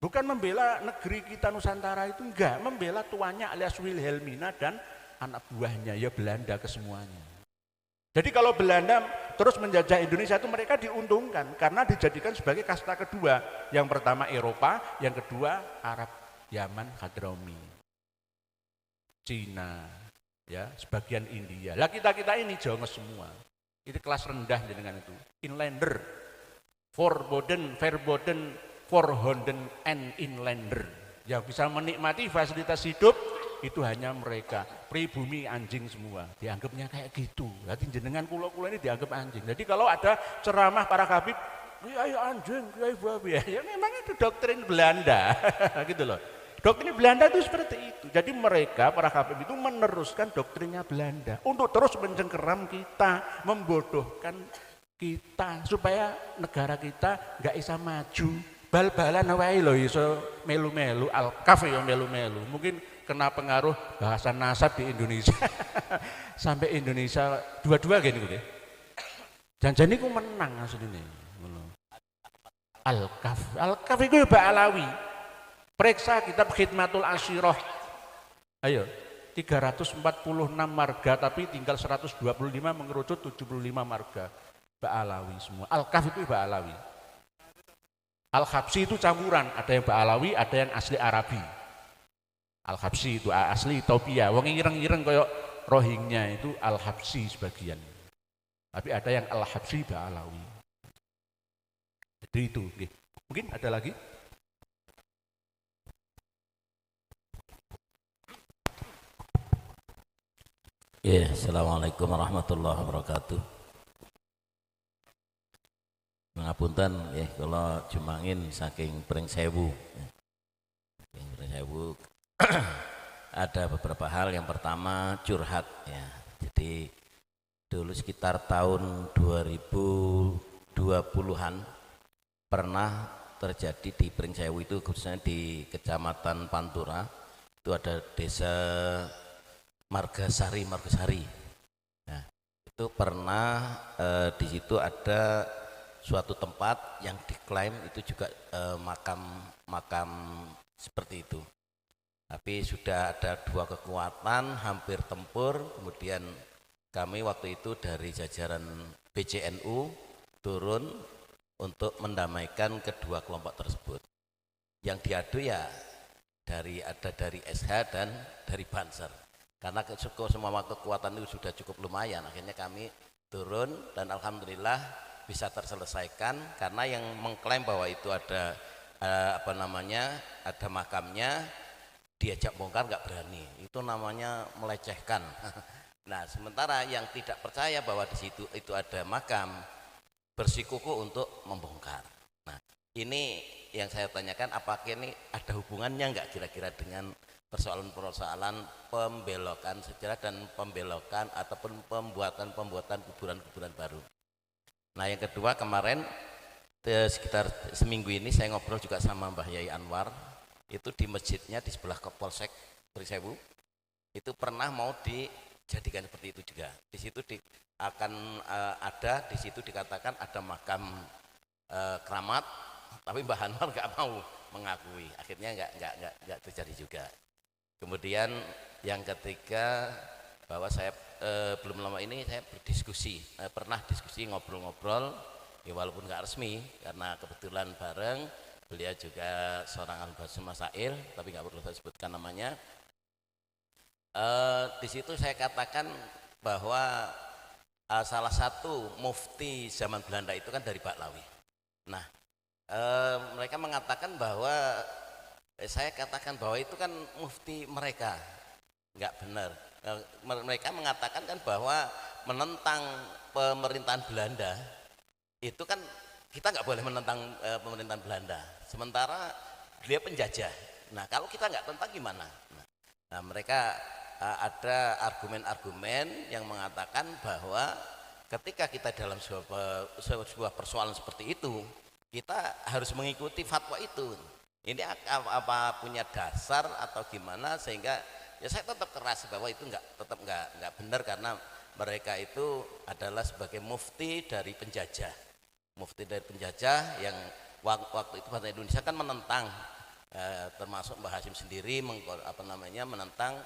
A: Bukan membela negeri kita Nusantara itu, enggak, membela tuannya alias Wilhelmina dan anak buahnya, ya Belanda kesemuanya. Jadi kalau Belanda terus menjajah Indonesia itu mereka diuntungkan karena dijadikan sebagai kasta kedua. Yang pertama Eropa, yang kedua Arab, Yaman, Hadrami, Cina, ya, sebagian India. Lah kita ini jonges semua. Itu kelas rendah dengan itu. Inlander, verboden, forhonden, and inlander. Yang bisa menikmati fasilitas hidup itu hanya mereka. Pribumi anjing semua. Dianggapnya kayak gitu. Jadi jenengan kula-kula ini dianggap anjing. Jadi kalau ada ceramah para habib, kiai anjing, kiai babi, ya memang itu doktrin Belanda. Gitu loh. Doktrin Belanda itu seperti itu. Jadi mereka, para habib itu meneruskan doktrinnya Belanda untuk terus mencengkeram kita, membodohkan kita supaya negara kita nggak bisa maju. Bal-balan wae lho iso melu-melu, al-kaf ya melu-melu. Mungkin kena pengaruh bahasa nasab di Indonesia. Sampai Indonesia dua-dua gini gitu. Jangan niku menang asline ngono. Al-kaf. Al-kaf itu Ba'alawi. Periksa kitab Khidmatul Asyirah. Ayo, 346 marga tapi tinggal 125 mengerucut 75 marga. Ba'alawi semua. Al-Kaf itu Ba'alawi. Al-Habsi itu campuran, ada yang Ba'alawi, ada yang asli Arabi. Al-Habsi itu asli Ethiopia. Wong ireng-ireng koyo Rohingya itu Al-Habsi sebagian. Tapi ada yang Al-Habsi Ba'alawi. Jadi itu. Mungkin ada lagi?
F: Ya, assalamualaikum warahmatullahi wabarakatuh. Mengapunten ya kalau jumangin saking Pringsewu. Saking Pringsewu ada beberapa hal. Yang pertama curhat ya. Jadi dulu sekitar tahun 2020-an pernah terjadi di Pringsewu itu, khususnya di Kecamatan Pantura. Itu ada desa Margasari. Nah, itu pernah di situ ada suatu tempat yang diklaim itu juga makam seperti itu. Tapi sudah ada dua kekuatan hampir tempur. Kemudian kami waktu itu dari jajaran PCNU turun untuk mendamaikan kedua kelompok tersebut. Yang diadu ya dari SH dan dari Banser. karena semua kekuatan itu sudah cukup lumayan, akhirnya kami turun dan alhamdulillah bisa terselesaikan, karena yang mengklaim bahwa itu ada ada makamnya, diajak bongkar nggak berani, itu namanya melecehkan. Nah, sementara yang tidak percaya bahwa di situ itu ada makam bersikukuh untuk membongkar. Nah, ini yang saya tanyakan, apakah ini ada hubungannya nggak kira-kira dengan persoalan-persoalan pembelokan sejarah dan pembelokan ataupun pembuatan kuburan-kuburan baru. Nah, yang kedua, kemarin sekitar seminggu ini saya ngobrol juga sama Mbah Yai Anwar, itu di masjidnya di sebelah Polsek Prisewu, itu pernah mau dijadikan seperti itu juga. Di situ akan ada, di situ dikatakan ada makam keramat, tapi Mbah Anwar nggak mau mengakui, akhirnya nggak terjadi juga. Kemudian yang ketiga, bahwa saya belum lama ini saya berdiskusi, pernah diskusi ngobrol-ngobrol, ya walaupun nggak resmi karena kebetulan bareng, beliau juga seorang al-basim masail, tapi nggak perlu saya sebutkan namanya. Di situ saya katakan bahwa salah satu mufti zaman Belanda itu kan dari Baklawi. Nah, mereka mengatakan bahwa saya katakan bahwa itu kan mufti mereka, nggak benar. Mereka mengatakan kan bahwa menentang pemerintahan Belanda itu kan kita nggak boleh menentang pemerintahan Belanda, sementara dia penjajah. Nah, kalau kita nggak tentang gimana? Nah, mereka ada argumen-argumen yang mengatakan bahwa ketika kita dalam sebuah persoalan seperti itu, kita harus mengikuti fatwa itu. Ini apa punya dasar atau gimana, sehingga ya saya tetap keras bahwa itu tetap nggak benar, karena mereka itu adalah sebagai mufti dari penjajah, yang waktu itu bahasa Indonesia kan menentang, termasuk Mbah Hasyim sendiri menentang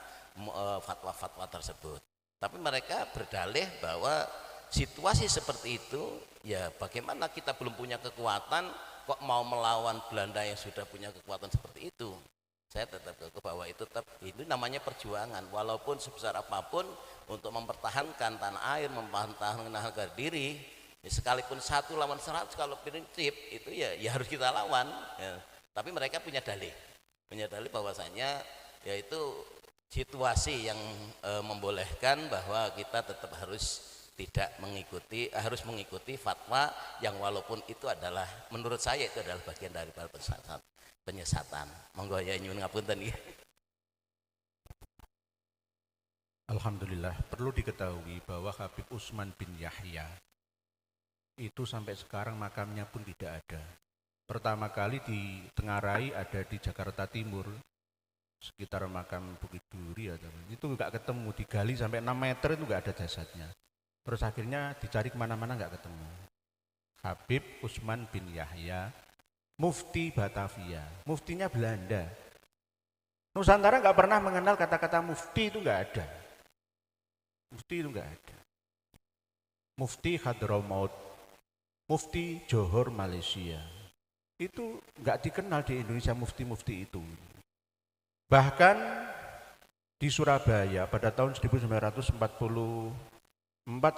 F: fatwa-fatwa tersebut. Tapi mereka berdalih bahwa situasi seperti itu, ya bagaimana kita belum punya kekuatan kok mau melawan Belanda yang sudah punya kekuatan seperti itu. Saya tetap ke bahwa itu namanya perjuangan, walaupun sebesar apapun untuk mempertahankan tanah air, mempertahankan harga diri, ya sekalipun 1 lawan 100, kalau prinsip itu ya harus kita lawan ya. Tapi mereka punya dalih bahwasanya yaitu situasi yang membolehkan bahwa kita tetap harus harus mengikuti fatwa yang walaupun itu adalah, menurut saya itu adalah bagian dari penyesatan. Monggo ya nyuwun ngapunten nggih.
A: Alhamdulillah, perlu diketahui bahwa Habib Utsman bin Yahya itu sampai sekarang makamnya pun tidak ada. Pertama kali di Tengarai ada di Jakarta Timur, sekitar makam Bukit Duri itu nggak ketemu, digali sampai 6 meter itu nggak ada jasadnya. Terus akhirnya dicari kemana-mana nggak ketemu. Habib Utsman bin Yahya, mufti Batavia, muftinya Belanda. Nusantara nggak pernah mengenal kata-kata mufti, itu nggak ada. Mufti itu nggak ada. Mufti Hadramaut, mufti Johor Malaysia, itu nggak dikenal di Indonesia mufti-mufti itu. Bahkan di Surabaya pada tahun 1944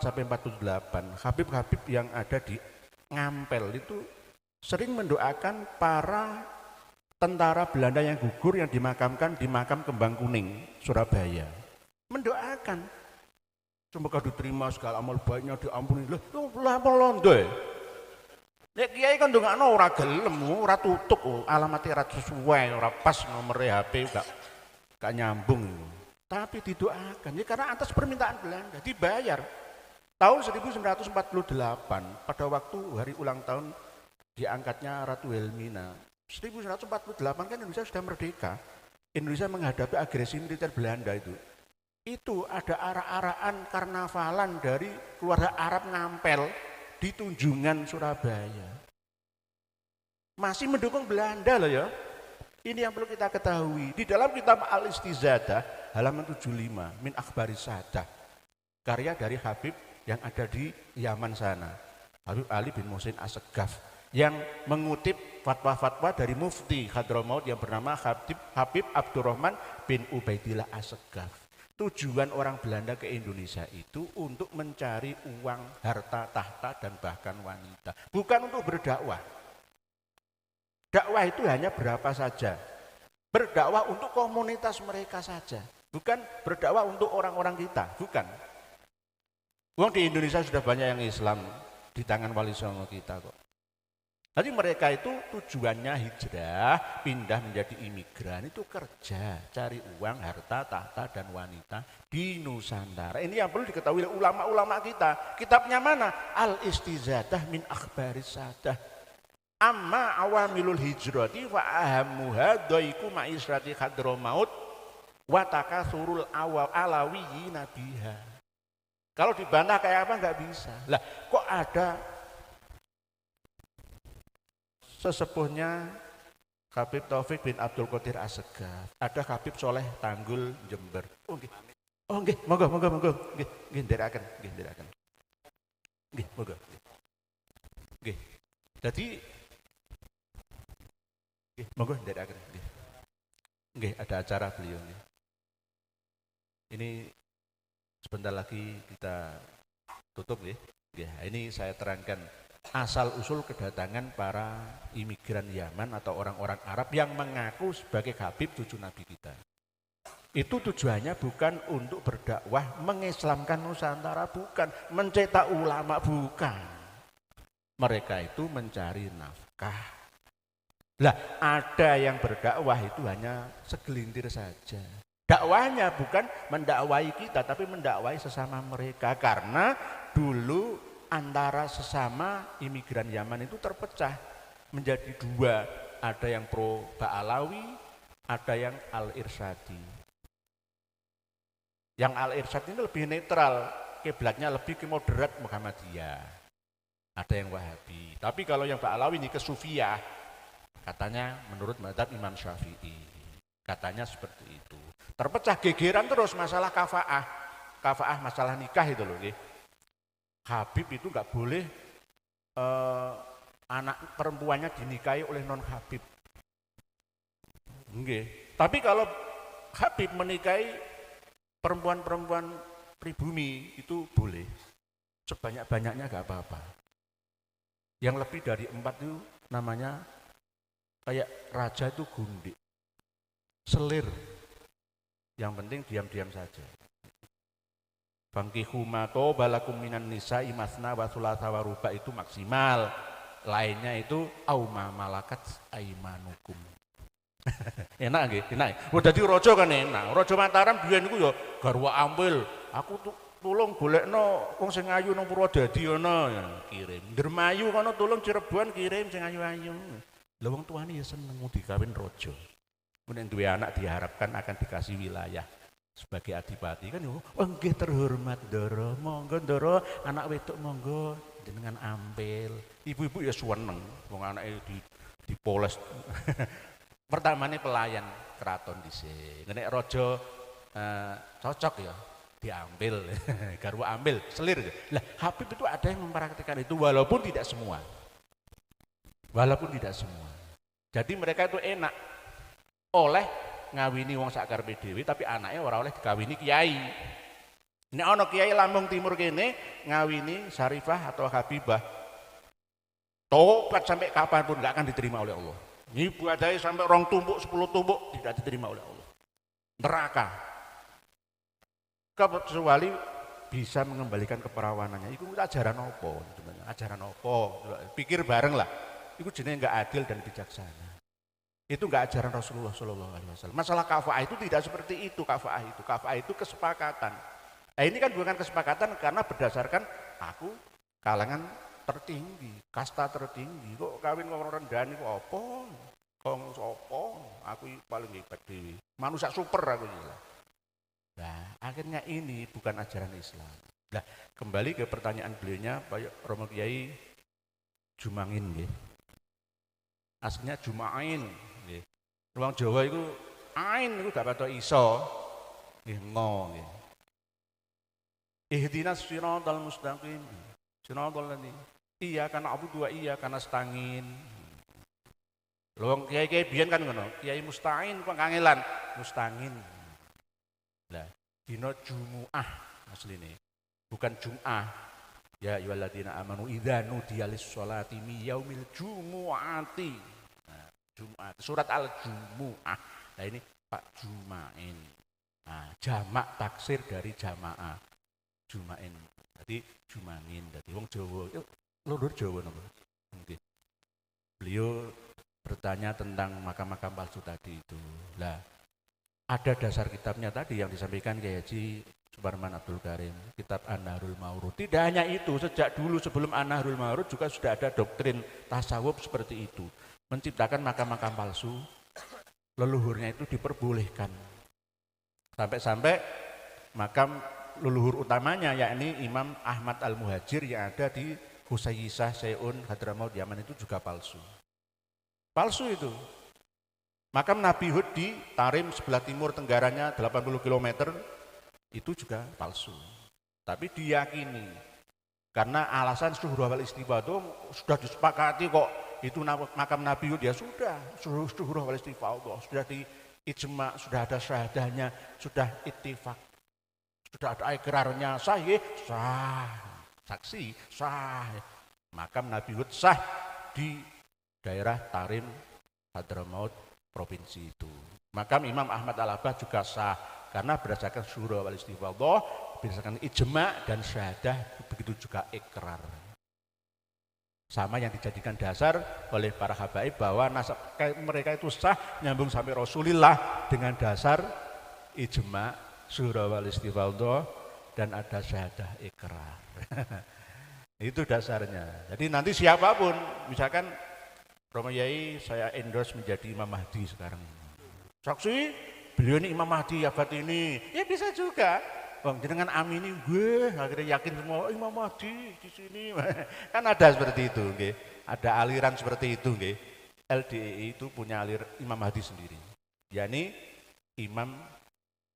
A: sampai 48, Habib-habib yang ada di Ngampel itu sering mendoakan para tentara Belanda yang gugur yang dimakamkan di makam Kembang Kuning, Surabaya. Mendoakan semoga diterima segala amal baiknya, diampuni. Lah melondo. Nek kiai kan ndongakno ora gelem, ora tutuk, alamatnya ora sesuai, ora pas nomor HP gak nyambung. Tapi didoakan, ya karena atas permintaan Belanda dibayar. Tahun 1948 pada waktu hari ulang tahun diangkatnya Ratu Wilhelmina. 1948 kan Indonesia sudah merdeka. Indonesia menghadapi agresi militer Belanda itu. Itu ada arak-arakan karnavalan dari keluarga Arab Ngampel di Tunjungan Surabaya. Masih mendukung Belanda loh ya. Ini yang perlu kita ketahui. Di dalam kitab Al-Istizadah halaman 75 min akhbari sadah, karya dari Habib yang ada di Yaman sana, Habib Ali bin Muhsin Assegaf, yang mengutip fatwa-fatwa dari mufti Hadramaut yang bernama Habib Abdurrahman bin Ubaidillah Assegaf. Tujuan orang Belanda ke Indonesia itu untuk mencari uang, harta, tahta, dan bahkan wanita. Bukan untuk berdakwah. Dakwah itu hanya berapa saja. Berdakwah untuk komunitas mereka saja. Bukan berdakwah untuk orang-orang kita. Bukan. Uang di Indonesia sudah banyak yang Islam di tangan Wali Songo kita kok. Jadi mereka itu tujuannya hijrah, pindah menjadi imigran, itu kerja, cari uang, harta, tahta, dan wanita di Nusantara. Ini yang perlu diketahui oleh ulama-ulama kita. Kitabnya mana? Al-Istizadah min Akhbaris Sadah. Amma awamilul hijrati wa ahammuha dhaiku ma'israti khadromaut wa takasurul alawiyina biha. Kalau dibantah kayak apa nggak bisa. Lah kok ada sesepuhnya Habib Taufik bin Abdul Qadir Assegaf, ada Habib Soleh Tanggul Jember. Oh nggih. Oh nggih, monggo. Nggih ndherekaken, Nggih, monggo. Nggih. Jadi nggih, monggo ndherekaken nggih. Nggih, ada acara beliau nggih. Ini sebentar lagi kita tutup nggih. Nggih, ini saya terangkan asal-usul kedatangan para imigran Yaman atau orang-orang Arab yang mengaku sebagai Habib cucu Nabi kita. Itu tujuannya bukan untuk berdakwah mengislamkan Nusantara, bukan mencetak ulama, bukan. Mereka itu mencari nafkah. Lah, ada yang berdakwah itu hanya segelintir saja. Dakwahnya bukan mendakwai kita, tapi mendakwai sesama mereka. Karena dulu antara sesama imigran Yaman itu terpecah menjadi dua. Ada yang pro Ba'alawi, ada yang Al-Irsyadi. Yang Al-Irsyadi ini lebih netral, kiblatnya lebih ke moderat Muhammadiyah. Ada yang Wahabi. Tapi kalau yang Ba'alawi ini ke Sufiyah, katanya menurut mazhab Imam Syafi'i. Katanya seperti itu. Terpecah, gegeran terus masalah kafaah. Kafaah masalah nikah itu loh. Habib itu nggak boleh anak perempuannya dinikahi oleh non Habib. Nggih. Tapi kalau Habib menikahi perempuan-perempuan pribumi itu boleh. Sebanyak-banyaknya nggak apa-apa. Yang lebih dari 4 itu namanya kayak raja itu gundik. Selir. Yang penting diam-diam saja. Fankihu ma balakum minan nisa'i masna wa thulatha wa ruba itu maksimal. Lainnya itu auma malakat aimanukum. Enak nggih, enak. Oh dadi raja kan enak. Raja Mataram biyen niku ya garwa ampil. Aku tulung golekno wong sing ayu nang Purwodadi ana ya kirim. Dermayu kono tulung Cirebon kirim sing ayu-ayu. Lah wong tuane ya seneng dikawin raja. Nek duwe anak diharapkan akan dikasih wilayah sebagai adipati kan, oh nggih terhormat Ndara, monggo Ndara, anak wedok monggo jenengan ampil. Ibu-ibu ya seneng wong anake dipoles. Pertamane pelayan keraton dhisik. Nek raja cocok ya diambil, garwa ambil, selir. Lah Habib itu ada yang mempraktikkan itu walaupun tidak semua. Walaupun tidak semua. Jadi mereka itu enak oleh ngawini wong sak karepe dhewe tapi anaknya ora oleh dikawini kiai. Nek ana kiai Lampung Timur kene ngawini Syarifah atau Habibah, tobat sampai kapanpun enggak akan diterima oleh Allah. Ibadahnya sampai 2 tumbuk 10 tumbuk tidak diterima oleh Allah. Neraka. Kecuali bisa mengembalikan keperawanannya. Itu ajaran apa? Ajaran apa? Pikir bareng lah. Itu jenenge enggak adil dan bijaksana. Itu enggak ajaran Rasulullah SAW. Masalah kafaah itu tidak seperti itu. Kafaah itu kesepakatan. Nah ini kan bukan kesepakatan karena berdasarkan aku kalangan tertinggi, kasta tertinggi. Kok kawin orang rendahan itu apa? Kong sopo? Aku paling hebat dewi. Manusia super aku gila. Nah akhirnya ini bukan ajaran Islam. Nah kembali ke pertanyaan beliaunya Pak Romo Kiai Jumangin nggih. Aslinya Jumain nggih. Wong Jawa itu ain itu gak patok iso. Nggih ngo nggih. Ihdinas siratal mustaqim. Siratal ladzina iyyaka na'budu wa iyyaka nasta'in. Lho kiai-kiai biyen kan ngono. Kiai Musta'in kok kangelan, Musta'in. Lah, dina Jumuah asline. Bukan Jum'ah. Ya ayyuhalladzina amanu idza nudiya lis-sholati mi yaumil jumu'ati. Nah, Jumat. Surat Al-Jumu'ah. Nah ini Pak Jumain. Nah, jamak taksir dari jamaah. Jumain. Jadi Jumangin. Jadi wong Jawa. Lur Jawa napa? Nggih. Beliau bertanya tentang makam-makam palsu tadi itu. Lah, ada dasar kitabnya tadi yang disampaikan Kiai Haji Suparman Abdul Karim, kitab An-Nahrul Ma'rud. Tidak hanya itu, sejak dulu sebelum An-Nahrul Ma'rud juga sudah ada doktrin tasawuf seperti itu. Menciptakan makam-makam palsu, leluhurnya itu diperbolehkan. Sampai-sampai makam leluhur utamanya yakni Imam Ahmad Al-Muhajir yang ada di Husayyisah Seyun Hadramaut Yaman itu juga palsu. Palsu itu. Makam Nabi Hud di Tarim sebelah timur tenggaranya 80 km itu juga palsu. Tapi diyakini karena alasan syuhur wal istiwa itu sudah disepakati kok itu makam Nabi Hud ya sudah syuhur wal istiwa sudah di ijma, sudah ada syahadahnya, sudah ittifaq, sudah ada ikrarnya sahih, sah, saksi sah. Makam Nabi Hud sah di daerah Tarim Hadramaut provinsi itu. Makam Imam Ahmad Al-Abbas juga sah karena berdasarkan syura wal istifadhah, berdasarkan ijma dan syahadah, begitu juga ikrar. Sama yang dijadikan dasar oleh para habaib bahwa nasab mereka itu sah nyambung sampai Rasulullah dengan dasar ijma, syura wal istifadhah dan ada syahadah ikrar. Itu dasarnya. Jadi nanti siapapun, misalkan Romo Yai saya endorse menjadi Imam Mahdi sekarang. Saksi, beliau ini Imam Mahdi abad ini. Ya bisa juga. Bang, dengan amini gue akhirnya yakin semua Imam Mahdi di sini. Kan ada seperti itu, okay? Ada aliran seperti itu, okay? LDII itu punya alir Imam Mahdi sendiri. yakni Imam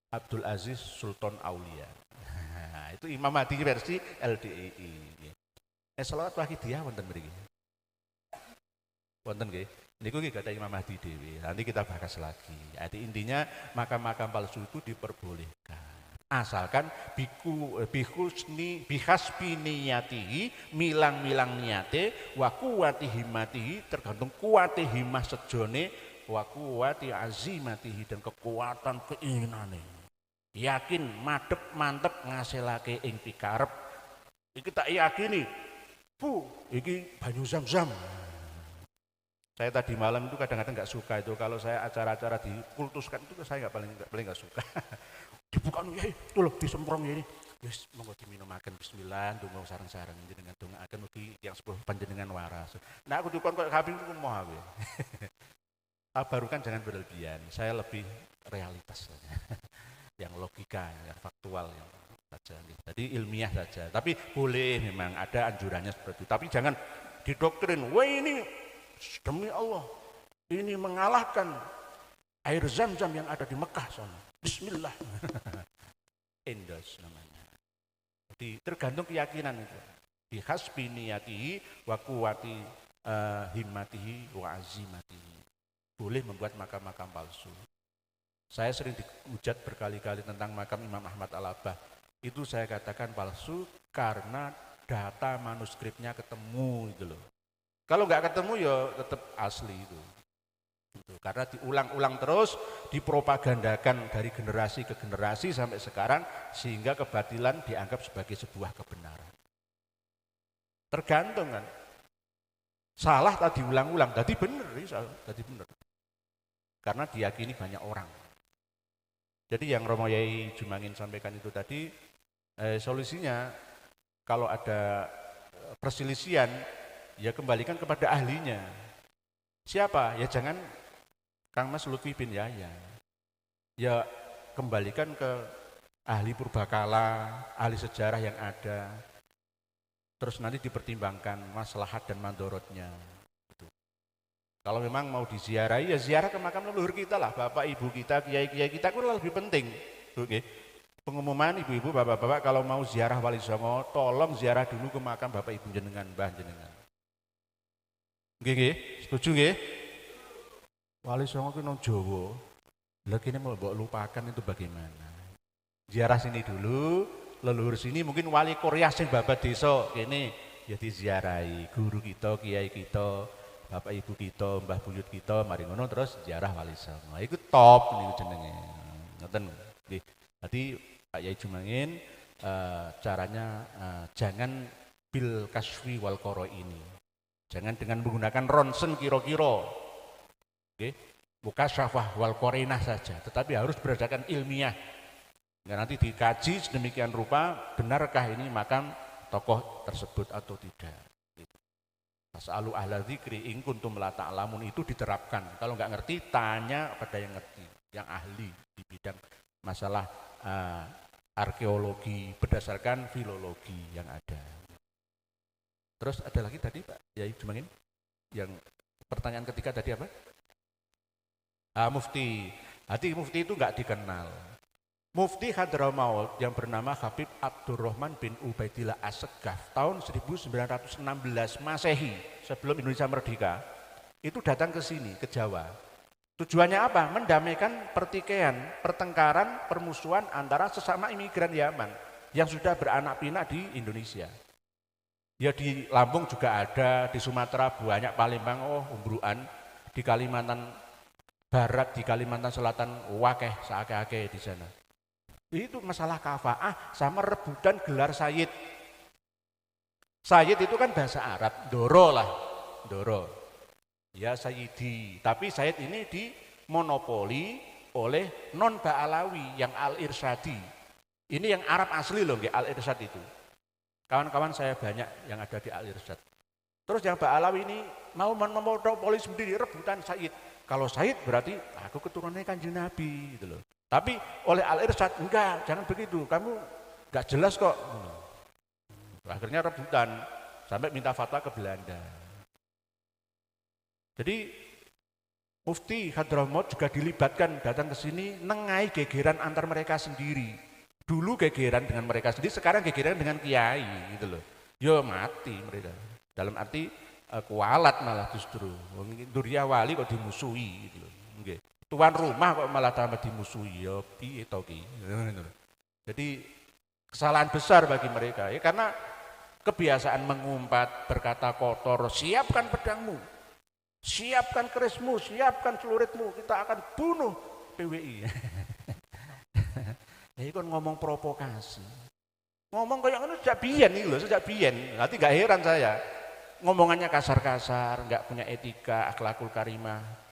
A: Abdul Aziz Sultan Aulia. Nah, itu Imam Mahdi versi LDII. Selawat wahidiyah wonten mriki. Wonten nggih. Niku nggih kata Imam Mahdi dhewe. Nanti kita bahas lagi. Jadi intinya makam-makam palsu itu diperbolehkan. Asalkan bihasbi niyatihi, milang-milang niate, wa kuwati himmatihi, tergantung kuwati himmah sejone, wa kuwati azimatihi, dan kekuatan keinginane. Yakin, madep, mantep ngasilake ing pikarep. Iki tak yakini. Iki banyu Zam-Zam. Saya tadi malam itu kadang-kadang nggak suka itu kalau saya acara-acara dikultuskan itu saya paling nggak suka. Dibuka nih, itu loh disemprong ini. Yes, monggo diminumaken bismillah, ndonga sareng-sareng jenengan dongaaken mugi yang sepuh panjenengan waras. Nah aku dikon kok habis ku moh aku. Tabarukan jangan berlebihan. Saya lebih realitas saja. Yang logika, yang faktual yang saja. Jadi ilmiah saja. Tapi boleh memang ada anjurannya seperti itu. Tapi jangan didoktrin. Wah ini demi Allah, ini mengalahkan air Zam-Zam yang ada di Mekah sana. Bismillah. Endos namanya. Jadi tergantung keyakinan itu. Bihasbi niyatihi wa kuwati himmatihi wa azimatihi. Boleh membuat makam-makam palsu. Saya sering dihujat berkali-kali tentang makam Imam Ahmad Al-Abbas. Itu saya katakan palsu karena data manuskripnya ketemu gitu loh. Kalau nggak ketemu ya tetap asli itu. Karena diulang-ulang terus, dipropagandakan dari generasi ke generasi sampai sekarang, sehingga kebatilan dianggap sebagai sebuah kebenaran. Tergantung kan. Salah tadi ulang-ulang, tadi benar, tadi benar. Karena diyakini banyak orang. Jadi yang Romo Yai Jumangin sampaikan itu tadi, solusinya kalau ada perselisihan, ya kembalikan kepada ahlinya. Siapa? Ya jangan Kang Mas Lutfi bin Yahya. Ya kembalikan ke ahli purbakala, ahli sejarah yang ada. Terus nanti dipertimbangkan maslahat dan mandorotnya. Kalau memang mau diziarahi, ya ziarah ke makam leluhur kita lah, bapak ibu kita, kiai-kiai kita, itu lebih penting. Oke. Pengumuman ibu-ibu, bapak-bapak kalau mau ziarah Wali Songo, tolong ziarah dulu ke makam bapak ibu jenengan, mbah jenengan. Nggih, setuju nggih? Wali Songo ku nang Jawa. Lah kene mau mbok lupakan itu bagaimana? Ziarah sini dulu, leluhur sini mungkin wali Korea sing babat desa kene ya diziarahi, guru kita, kiai kita, bapak ibu kita, mbah buyut kita, mari ngono terus ziarah wali songo. Iku top niku jenenge. Ngoten nggih. Dadi Pak Yai Jumangin caranya jangan bil kaswi wal qoro ini. Jangan dengan menggunakan ronsen kira-kira. Oke. Bukan syafah wal qorinah saja, tetapi harus berdasarkan ilmiah. Nanti dikaji sedemikian rupa, benarkah ini makam tokoh tersebut atau tidak. Fas'alu ahla dzikri in kuntum la ta'lamun itu diterapkan. Kalau nggak ngerti, tanya pada yang ngerti, yang ahli di bidang masalah arkeologi berdasarkan filologi yang ada. Terus ada lagi tadi Pak Yai Jumangin, yang pertanyaan ketiga tadi apa? Mufti. Hati mufti itu nggak dikenal. Mufti Hadramaut yang bernama Habib Abdurrahman bin Ubaidillah As-Segaf tahun 1916 Masehi sebelum Indonesia merdeka itu datang ke sini, ke Jawa. Tujuannya apa? Mendamaikan pertikaian, pertengkaran, permusuhan antara sesama imigran Yaman yang sudah beranak pinak di Indonesia. Ya di Lampung juga ada, di Sumatera banyak, Palembang, Umbruan, di Kalimantan Barat, di Kalimantan Selatan, wakeh, seake-ake di sana. Itu masalah kafaah sama rebutan gelar sayyid. Sayyid itu kan bahasa Arab, doro lah, doro. Ya sayyidi, tapi sayyid ini dimonopoli oleh non Ba'alawi yang Al-Irsyadi. Ini yang Arab asli loh, Al-Irsyad itu. Kawan-kawan saya banyak yang ada di Al-Irsyad. Terus yang Ba'alawi ini mau memonopoli sendiri, rebutan sayyid. Kalau sayyid berarti aku keturunannya Kanjeng Nabi gitu loh. Tapi oleh Al-Irsyad, enggak, jangan begitu, kamu enggak jelas kok. Akhirnya rebutan, sampai minta fatwa ke Belanda. Jadi Mufti Hadramaut juga dilibatkan datang ke sini, nengai gegeran antar mereka sendiri. Dulu gegeran dengan mereka sendiri, sekarang gegeran dengan kiai gitu loh. Yo mati mereka, dalam arti kualat malah justru. Duriya wali kok dimusuhi gitu loh. Nggih. Tuan rumah kok malah tambah dimusuhi, ya piye to ki. Jadi kesalahan besar bagi mereka ya, karena kebiasaan mengumpat, berkata kotor, siapkan pedangmu, siapkan kerismu, siapkan celuritmu, kita akan bunuh PWI. Ya kan ngomong provokasi. Ngomong kayak ngono sejak biyen iki lho, sejak biyen. Nanti gak heran saya. Ngomongannya kasar-kasar, enggak punya etika, akhlakul karimah.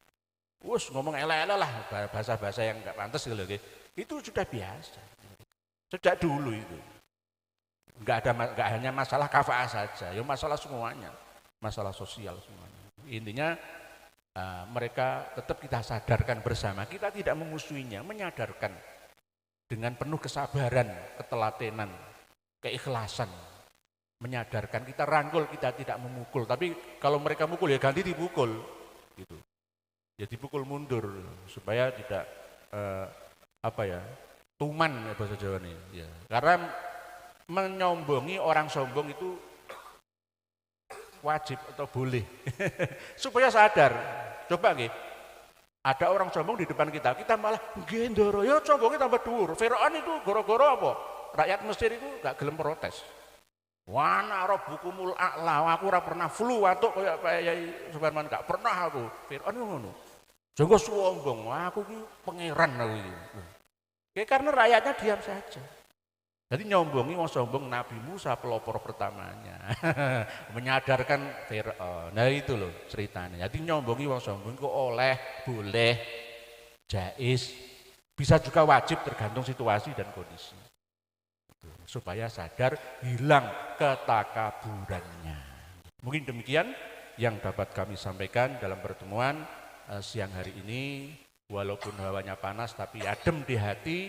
A: Ngomong elek-elek lah, bahasa-bahasa yang enggak pantas gitu loh. Itu sudah biasa. Sejak dulu itu. Enggak hanya masalah kafaah saja, ya masalah semuanya. Masalah sosial semuanya. Intinya mereka tetap kita sadarkan bersama, kita tidak memusuhinya, menyadarkan dengan penuh kesabaran, ketelatenan, keikhlasan. Menyadarkan, kita rangkul, kita tidak memukul. Tapi kalau mereka mukul ya ganti dipukul gitu. Ya dipukul mundur supaya tidak tuman ya bahasa Jawa nih ya. Karena menyombongi orang sombong itu wajib atau boleh supaya sadar. Coba nggih, ada orang sombong di depan kita malah gendoro, ya sombongnya tambah dhuwur. Firaun itu goro-goro apa? Rakyat Mesir itu gak gelem protes. Wa ana rabbukumul a'la, aku ora pernah flu watuk kaya Pak Yai Subarman, gak pernah aku. Firaun ngono. Jenggo sombong, aku iki pangeran aku iki. Ya karena rakyatnya diam saja. Jadi nyombongi wong sombong Nabi Musa pelopor pertamanya. Menyadarkan Firaun. Nah itu loh ceritanya. Jadi nyombongi wong sombong kok boleh, jaiz, bisa juga wajib tergantung situasi dan kondisi. Supaya sadar, hilang ketakaburannya. Mungkin demikian yang dapat kami sampaikan dalam pertemuan siang hari ini. Walaupun hawanya panas tapi adem di hati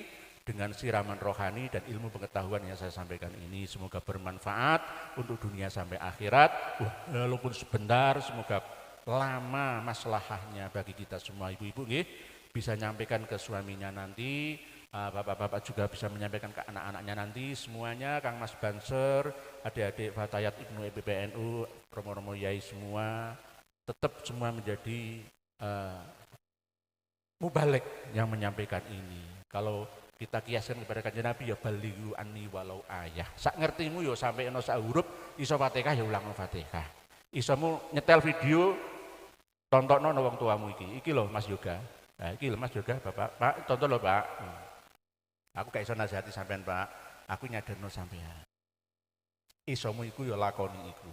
A: dengan siraman rohani dan ilmu pengetahuan yang saya sampaikan ini. Semoga bermanfaat untuk dunia sampai akhirat. Walaupun sebentar, semoga lama maslahahnya bagi kita semua. Ibu-ibu bisa nyampaikan ke suaminya nanti, bapak-bapak juga bisa menyampaikan ke anak-anaknya nanti, semuanya, Kang Mas Banser, adik-adik Fatayat Ibnu PBNU, Romo-Romo Yai semua, tetap semua menjadi mubalik yang menyampaikan ini. Kalau kita kiaskan kepada kanjeng Nabi ya balighu anni walau ayah. Sak ngertimu ya sampai sak huruf, iso Fatihah ya ulang Fatihah. Isomu nyetel video tontono wong tuamu iki lho Mas Yoga. Nah, iki lho Mas Yoga, Bapak, Pak, tonton lho Pak. Aku gak iso nasihati sampean Pak. Aku nyaderno sampean. Isomu iku ya lakoni iku.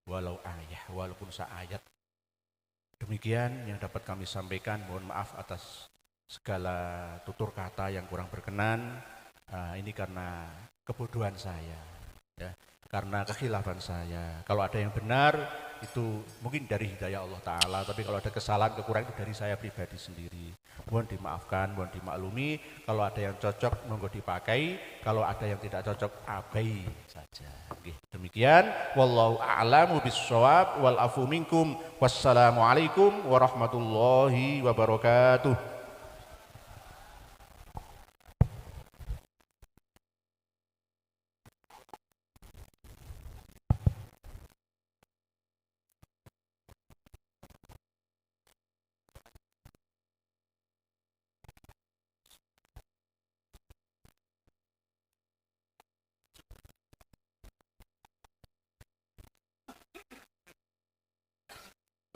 A: Walau ayah, walaupun sak ayat. Demikian yang dapat kami sampaikan. Mohon maaf atas segala tutur kata yang kurang berkenan. Ini karena kebodohan saya, ya, karena kekhilafan saya. Kalau ada yang benar itu mungkin dari hidayah Allah Ta'ala, tapi kalau ada kesalahan, kekurangan itu dari saya pribadi sendiri. Mohon dimaafkan, mohon dimaklumi. Kalau ada yang cocok monggo dipakai, kalau ada yang tidak cocok abai saja. Oke, demikian. Wallahu a'lamu bissawab wal afu minkum. Wassalamualaikum warahmatullahi wabarakatuh.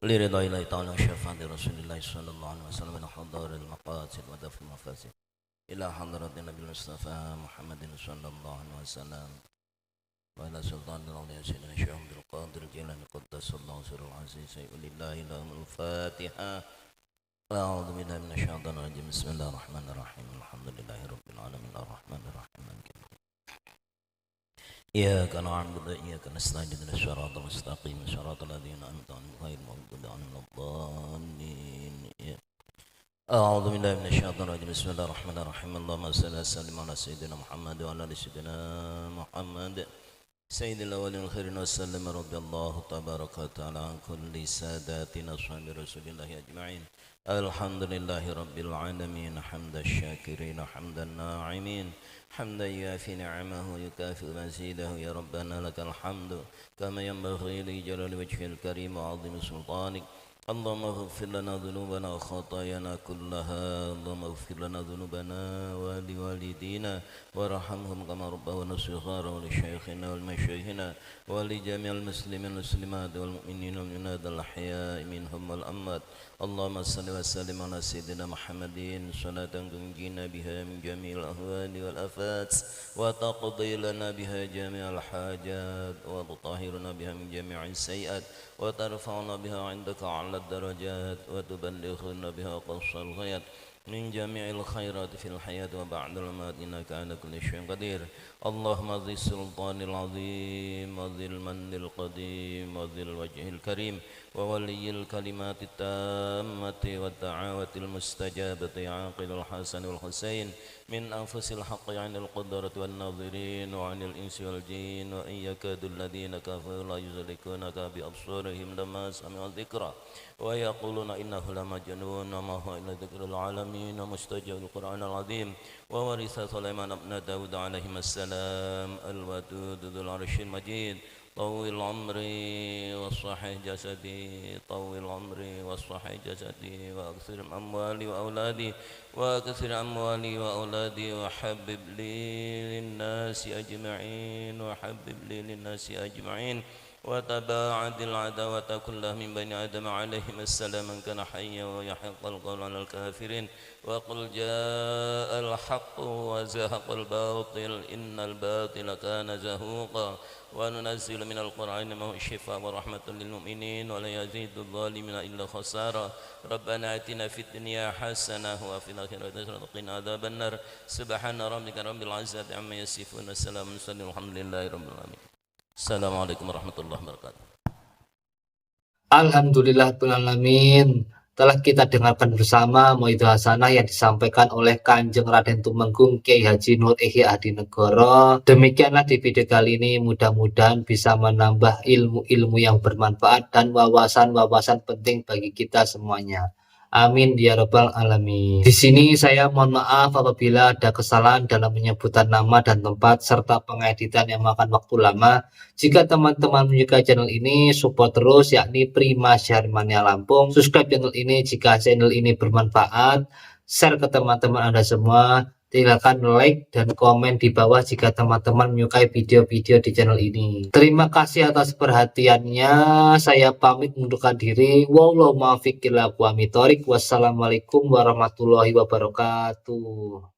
F: لرضا الله تعالى وشفاعة رسول الله صلى الله عليه وسلم من حضار المقاصد ودفع المفاسد إلى حضرة النبي المصطفى محمد صلى الله عليه وسلم وعلى سلطان الأولياء سيدنا الشيخ عبد القادر الجيلاني قدس الله سره العزيز ولله لهم الفاتحة. أعوذ بالله من الشيطان الرجيم. بسم الله الرحمن الرحيم. الحمد لله رب العالمين الرحمن الرحيم مالك يوم الدين. إياك نعبد وإياك نستعين اهدنا الصراط المستقيم صراط الذين أنعمت عليهم غير المغضوب عليهم ولا الضالين. أعوذ بالله من الشيطان الرجيم. بسم الله الرحمن الرحيم. اللهم صل وسلم على سيدنا محمد وعلى آل سيدنا محمد سيد الأولين والآخرين وسلم. رضي الله تبارك وتعالى عن كل ساداتنا أصحاب رسول الله أجمعين. الحمد لله رب العالمين حمد الشاكرين حمد الناعمين حمدا يوافي نعمه ويكافئ مزيده. يا ربنا لك الحمد كما ينبغي لجلال وجهك الكريم وعظيم سلطانك. اللهم اغفر لنا ذنوبنا وخطايانا كلها. اللهم اغفر لنا ذنوبنا ولوالدينا وارحمهم كما ربونا صغارا ولشيخنا ولمشايخنا ولجميع المسلمين والمسلمات والمؤمنين والمؤمنات الأحياء منهم والأموات. اللهم صل وسلم على سيدنا محمد صلاة تنجينا بها من جميع الأهوال والآفات وتقضي لنا بها جميع الحاجات وتطهرنا بها من جميع السيئات وترفعنا بها عندك أعلى الدرجات وتبلغنا بها أقصى الغايات من جميع الخيرات في الحياة وبعد الممات إنك على كل شيء قدير. اللهم ذي السلطان العظيم وذي المن القديم وذي الوجه الكريم وولي الكلمات التامة والدعوات المستجابة عاقل الحسن والحسين من أنفس الحق عن القدرة والناظرين وعن الإنس والجين. وإن يكاد الذين كفروا لا يزلقونك بأبصارهم لما سمعوا الذكرى ويقولون إنه لمجنون وما هو إلا ذكر العالمين ومستجاب القرآن العظيم. وورث سليمان بن داود عليهما السلام الودود ذو العرش المجيد. طول عمري واصلح جسدي طول عمري واصلح جسدي واكثر أموالي وأولادي وكثر أموالي وأولادي وحبب لي للناس أجمعين وحبب لي للناس أجمعين وتباعد العداوة كلها من بني آدم عليهم السلام من كان حيا ويحق القول على الكافرين. وقل جاء الحق وزهق الباطل إن الباطل كان زهوقا. وننزل من القرآن ما هو شفاء ورحمة للمؤمنين ولا يزيد الظالمين إلا خسارا. ربنا آتنا في الدنيا حسنة وفي الآخرة حسنة وقنا عذاب النار. سبحان ربك رب العزة عما يصفون السلام على الحمد لله رب العالمين. Assalamualaikum warahmatullahi wabarakatuh.
C: Alhamdulillahirrahmanirrahim. Telah kita dengarkan bersama Mauidhah Hasanah yang disampaikan oleh Kanjeng Raden Tumenggung Kiai Haji Nur Ihya Hadinegoro. Demikianlah di video kali ini, mudah-mudahan bisa menambah ilmu-ilmu yang bermanfaat dan wawasan-wawasan penting bagi kita semuanya. Amin ya rabbal alamin. Di sini saya mohon maaf apabila ada kesalahan dalam penyebutan nama dan tempat serta pengeditan yang makan waktu lama. Jika teman-teman menyukai channel ini, support terus, yakni Prima Syahrimania Lampung. Subscribe channel ini jika channel ini bermanfaat. Share ke teman-teman Anda semua. Silakan like dan komen di bawah jika teman-teman menyukai video-video di channel ini. Terima kasih atas perhatiannya. Saya pamit mundurkan diri. Wassalamualaikum warahmatullahi wabarakatuh.